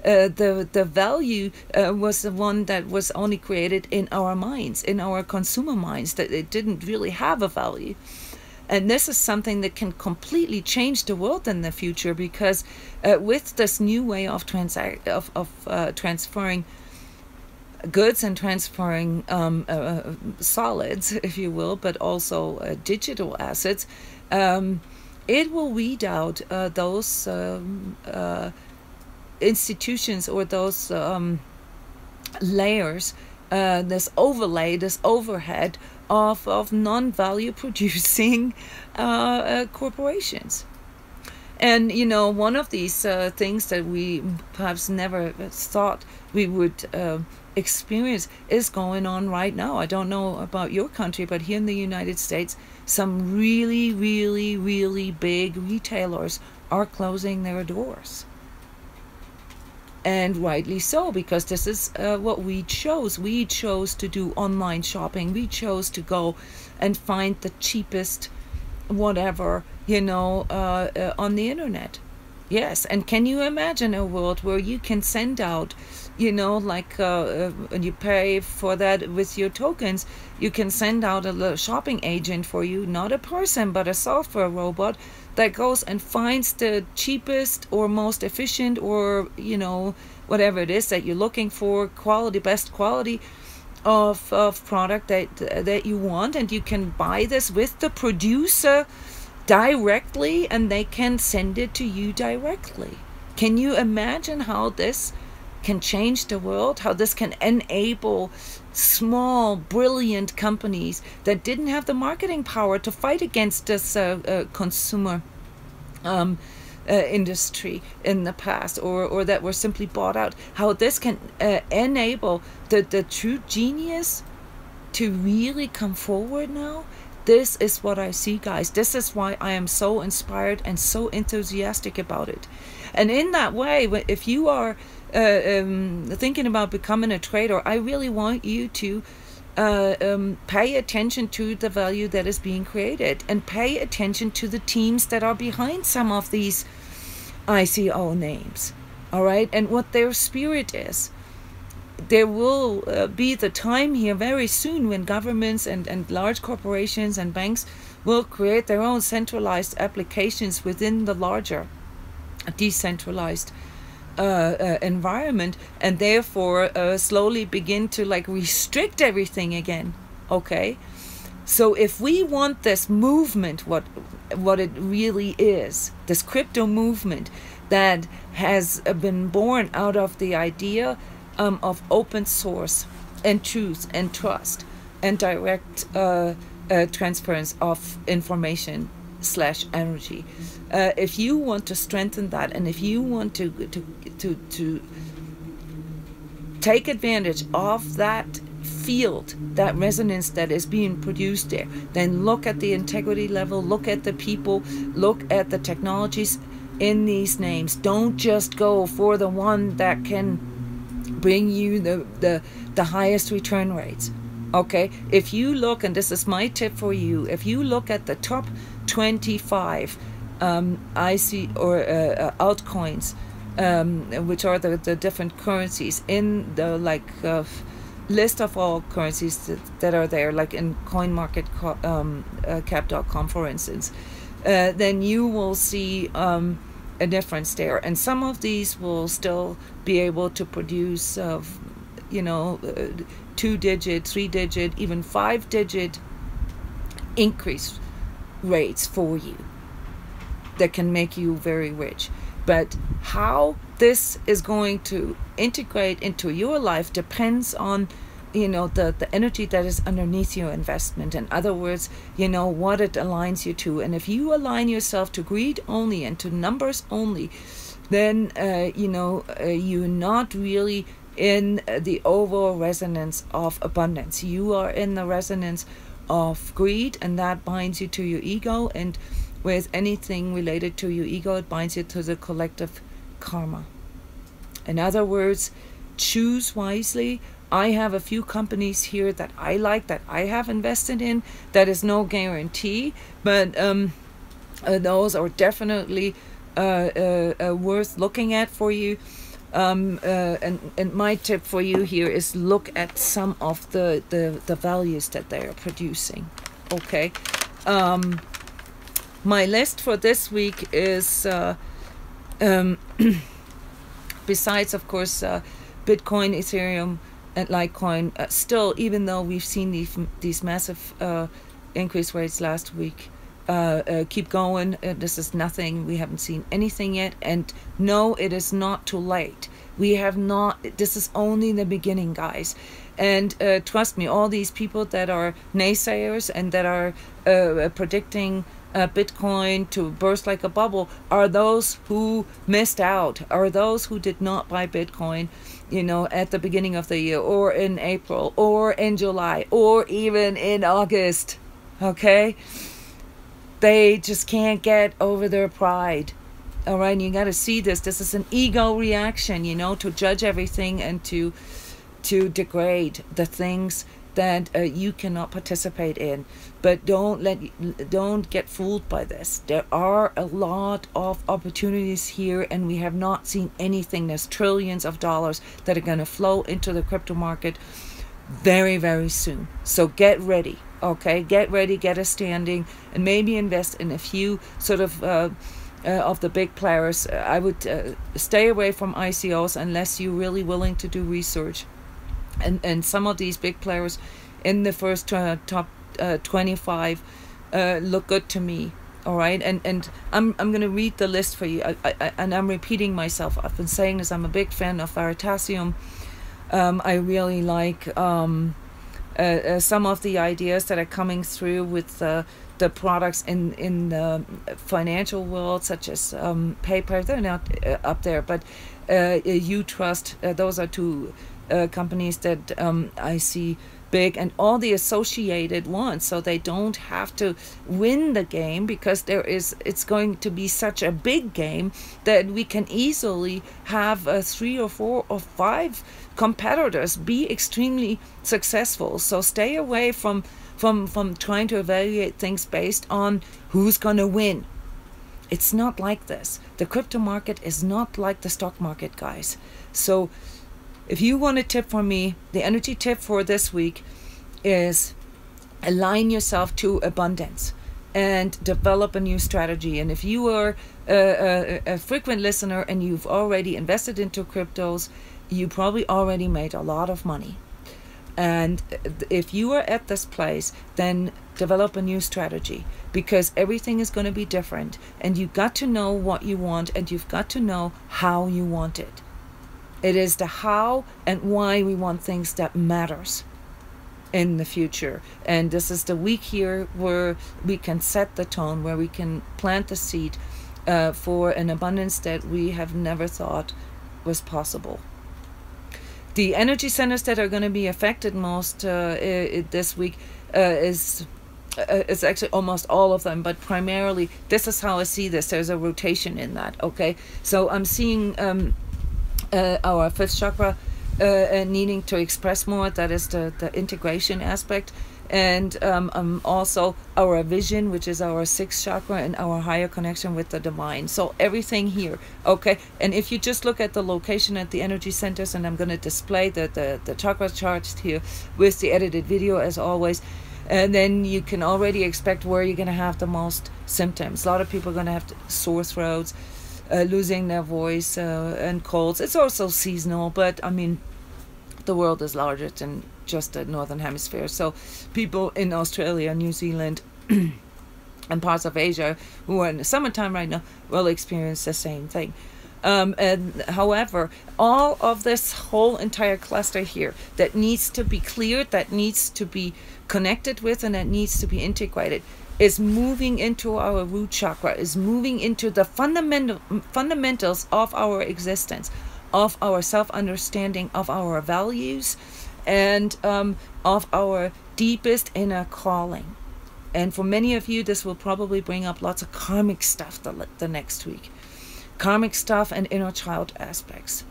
the value was the one that was only created in our minds, in our consumer minds, that it didn't really have a value. And this is something that can completely change the world in the future, because with this new way of transferring goods and transferring solids, if you will, but also digital assets, it will weed out those institutions or those layers, this overlay, this overhead of non-value producing corporations. And, you know, one of these things that we perhaps never thought we would experience is going on right now. I don't know about your country, but here in the United States, some really, really, really big retailers are closing their doors. And rightly so, because this is what we chose. We chose to do online shopping. We chose to go and find the cheapest whatever, you know, on the internet. Yes, and can you imagine a world where you can send out, you know, like, and you pay for that with your tokens, you can send out a little shopping agent for you, not a person, but a software robot that goes and finds the cheapest or most efficient or, you know, whatever it is that you're looking for, quality, best quality, of product that you want, and you can buy this with the producer directly, and they can send it to you directly. Can you imagine how this can change the world, how this can enable small, brilliant companies that didn't have the marketing power to fight against this consumer industry in the past, or that were simply bought out, how this can enable the true genius to really come forward now. This is what I see, guys. This is why I am so inspired and so enthusiastic about it. And in that way, if you are thinking about becoming a trader, I really want you to pay attention to the value that is being created, and pay attention to the teams that are behind some of these ICO names, all right, and what their spirit is. There will be the time here very soon when governments and large corporations and banks will create their own centralized applications within the larger decentralized environment, and therefore slowly begin to like restrict everything again. Okay, so if we want this movement, what it really is, this crypto movement that has been born out of the idea of open source and truth and trust and direct transference of information / energy. If you want to strengthen that, and if you want to take advantage of that field, that resonance that is being produced there, then look at the integrity level, look at the people, look at the technologies in these names. Don't just go for the one that can bring you the highest return rates. Okay, if you look, and this is my tip for you, if you look at the top 25 altcoins, which are the different currencies in the list of all currencies that are there, like in CoinMarketCap.com, for instance, then you will see a difference there. And some of these will still be able to produce, 2-digit, 3-digit, even 5-digit increase rates for you that can make you very rich. But how this is going to integrate into your life depends on the energy that is underneath your investment. In other words, what it aligns you to. And if you align yourself to greed only and to numbers only, then you're not really in the overall resonance of abundance. You are in the resonance of greed, and that binds you to your ego, and with anything related to your ego, it binds you to the collective karma. In other words, choose wisely. I have a few companies here that I like, that I have invested in. That is no guarantee, but those are definitely worth looking at for you. And my tip for you here is look at some of the values that they are producing. Okay, my list for this week is besides, of course, Bitcoin, Ethereum, and Litecoin. Still, even though we've seen these massive increase rates last week, keep going. This is nothing. We haven't seen anything yet. And no, it is not too late. We have not. This is only the beginning, guys. And trust me, all these people that are naysayers and that are predicting Bitcoin to burst like a bubble are those who missed out, are those who did not buy Bitcoin, at the beginning of the year, or in April, or in July, or even in August. Okay? They just can't get over their pride. All right, and you got to see this. This is an ego reaction, to judge everything and to degrade the things that you cannot participate in. But don't get fooled by this. There are a lot of opportunities here, and we have not seen anything. There's trillions of dollars that are going to flow into the crypto market very, very soon. So get ready. Okay, get ready, get a standing, and maybe invest in a few sort of the big players. I would stay away from ICOs unless you're really willing to do research and some of these big players in the first top 25 look good to me. All right, and I'm going to read the list for you. And I'm repeating myself. I've been saying this. I'm a big fan of Veritasium. I really like some of the ideas that are coming through with the products in the financial world, such as PayPal. They're not up there, but U-Trust. Those are two companies that I see big, and all the associated ones, so they don't have to win the game, because it's going to be such a big game that we can easily have 3 or 4 or 5 competitors be extremely successful. So stay away from trying to evaluate things based on who's going to win. It's not like this. The crypto market is not like the stock market, guys. So if you want a tip from me, the energy tip for this week is align yourself to abundance and develop a new strategy. And if you are a frequent listener and you've already invested into cryptos, you probably already made a lot of money. And if you are at this place, then develop a new strategy, because everything is going to be different. And you've got to know what you want, and you've got to know how you want it. It is the how and why we want things that matters in the future. And this is the week here where we can set the tone, where we can plant the seed for an abundance that we have never thought was possible. The energy centers that are going to be affected most this week is actually almost all of them, but primarily this is how I see this. There's a rotation in that. Okay, so I'm seeing our 5th chakra needing to express more. That is the integration aspect. And also our vision, which is our 6th chakra, and our higher connection with the divine. So everything here, okay? And if you just look at the location at the energy centers, and I'm going to display the chakra charts here with the edited video as always, and then you can already expect where you're going to have the most symptoms. A lot of people are going to have sore throats, losing their voice, and colds. It's also seasonal, but I mean, the world is larger than just the northern hemisphere. So people in Australia, New Zealand, and parts of Asia who are in the summertime right now will experience the same thing. And however, all of this whole entire cluster here that needs to be cleared, that needs to be connected with, and that needs to be integrated, is moving into our root chakra, is moving into the fundamentals of our existence, of our self-understanding, of our values, and of our deepest inner calling. And for many of you, this will probably bring up lots of karmic stuff the next week. Karmic stuff and inner child aspects.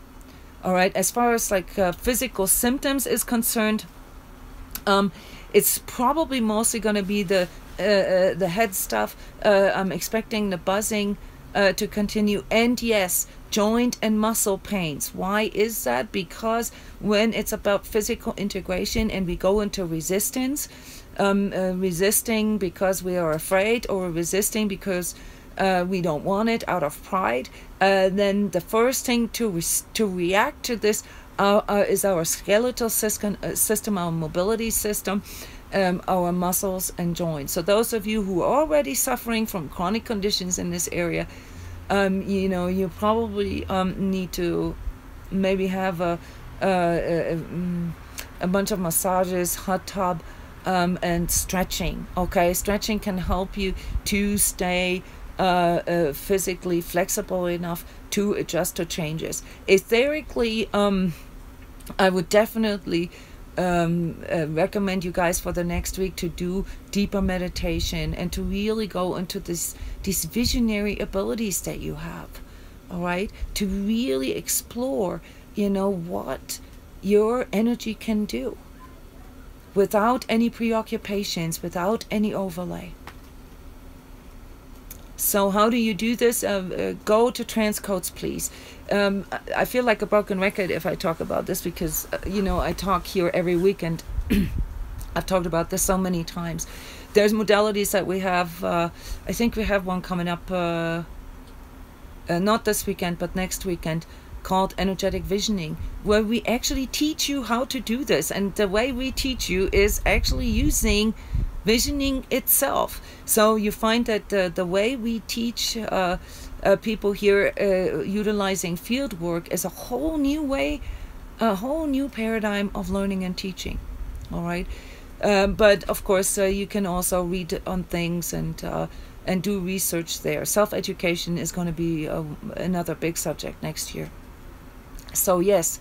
All right, as far as like physical symptoms is concerned, it's probably mostly going to be the head stuff. I'm expecting the buzzing to continue, and yes, joint and muscle pains. Why is that? Because when it's about physical integration and we go into resistance, resisting because we are afraid, or resisting because we don't want it out of pride, then the first thing to react to this is our skeletal system, our mobility system, our muscles and joints. So those of you who are already suffering from chronic conditions in this area, you know, you probably need to maybe have a bunch of massages, hot tub, and stretching. Okay, stretching can help you to stay physically flexible enough to adjust to changes. Etherically, I would definitely recommend you guys for the next week to do deeper meditation and to really go into these visionary abilities that you have. All right, to really explore, you know, what your energy can do without any preoccupations, without any overlay. So how do you do this? Go to TRANSCODES, please. I feel like a broken record if I talk about this, because you know, I talk here every week, and I've talked about this so many times. There's modalities that we have. I think we have one coming up, not this weekend, but next weekend, called energetic visioning, where we actually teach you how to do this. And the way we teach you is actually using visioning itself. So you find that the way we teach people here utilizing field work is a whole new way, a whole new paradigm of learning and teaching. All right. But of course, you can also read on things and do research there. Self-education is going to be another big subject next year. So yes,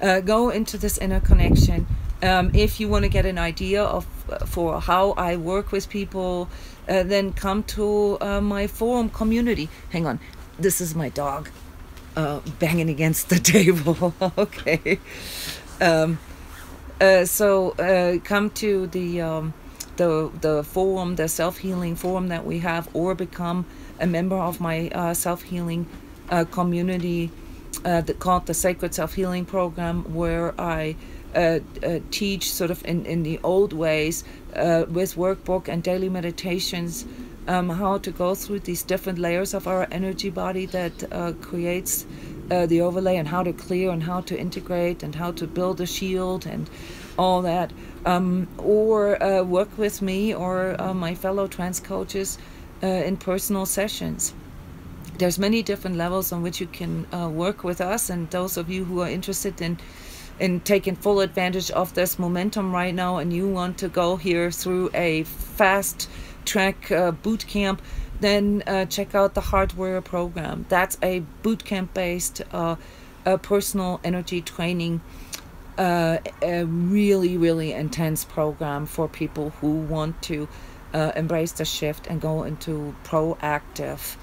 go into this inner connection. If you want to get an idea of for how I work with people, then come to my forum community. Hang on, this is my dog banging against the table. Okay. So come to the forum, the self-healing forum that we have, or become a member of my self-healing community called the Sacred Self-Healing Program, where I teach sort of in the old ways with workbook and daily meditations how to go through these different layers of our energy body that creates the overlay, and how to clear and how to integrate and how to build a shield and all that, or work with me or my fellow trans coaches in personal sessions. There's many different levels on which you can work with us, and those of you who are interested in taking full advantage of this momentum right now, and you want to go here through a fast track boot camp, then check out the Heart Warrior program. That's a boot camp based personal energy training, a really intense program for people who want to embrace the shift and go into proactive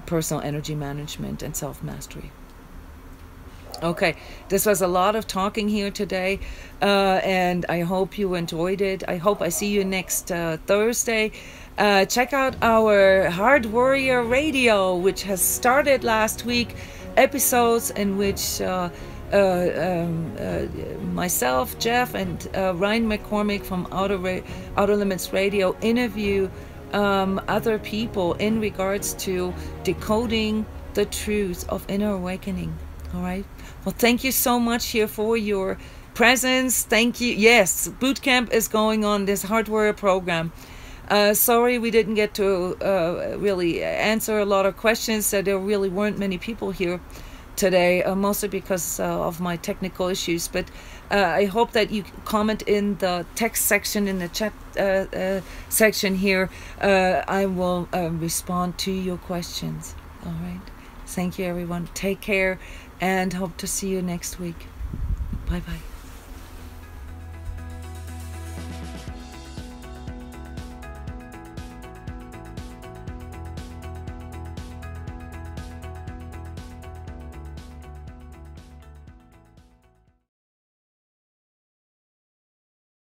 personal energy management and self-mastery. Okay, this was a lot of talking here today, and I hope you enjoyed it. I hope I see you next Thursday. Check out our Heart Warrior Radio, which has started last week, episodes in which myself, Jeff, and Ryan McCormick from Outer Limits Radio interview other people in regards to decoding the truth of inner awakening. All right. Well, thank you so much here for your presence. Thank you. Yes, boot camp is going on, this Heart Warrior program. Sorry we didn't get to really answer a lot of questions. There really weren't many people here today, mostly because of my technical issues. But I hope that you comment in the text section, in the chat section here. I will respond to your questions. All right. Thank you, everyone. Take care, and hope to see you next week. Bye-bye.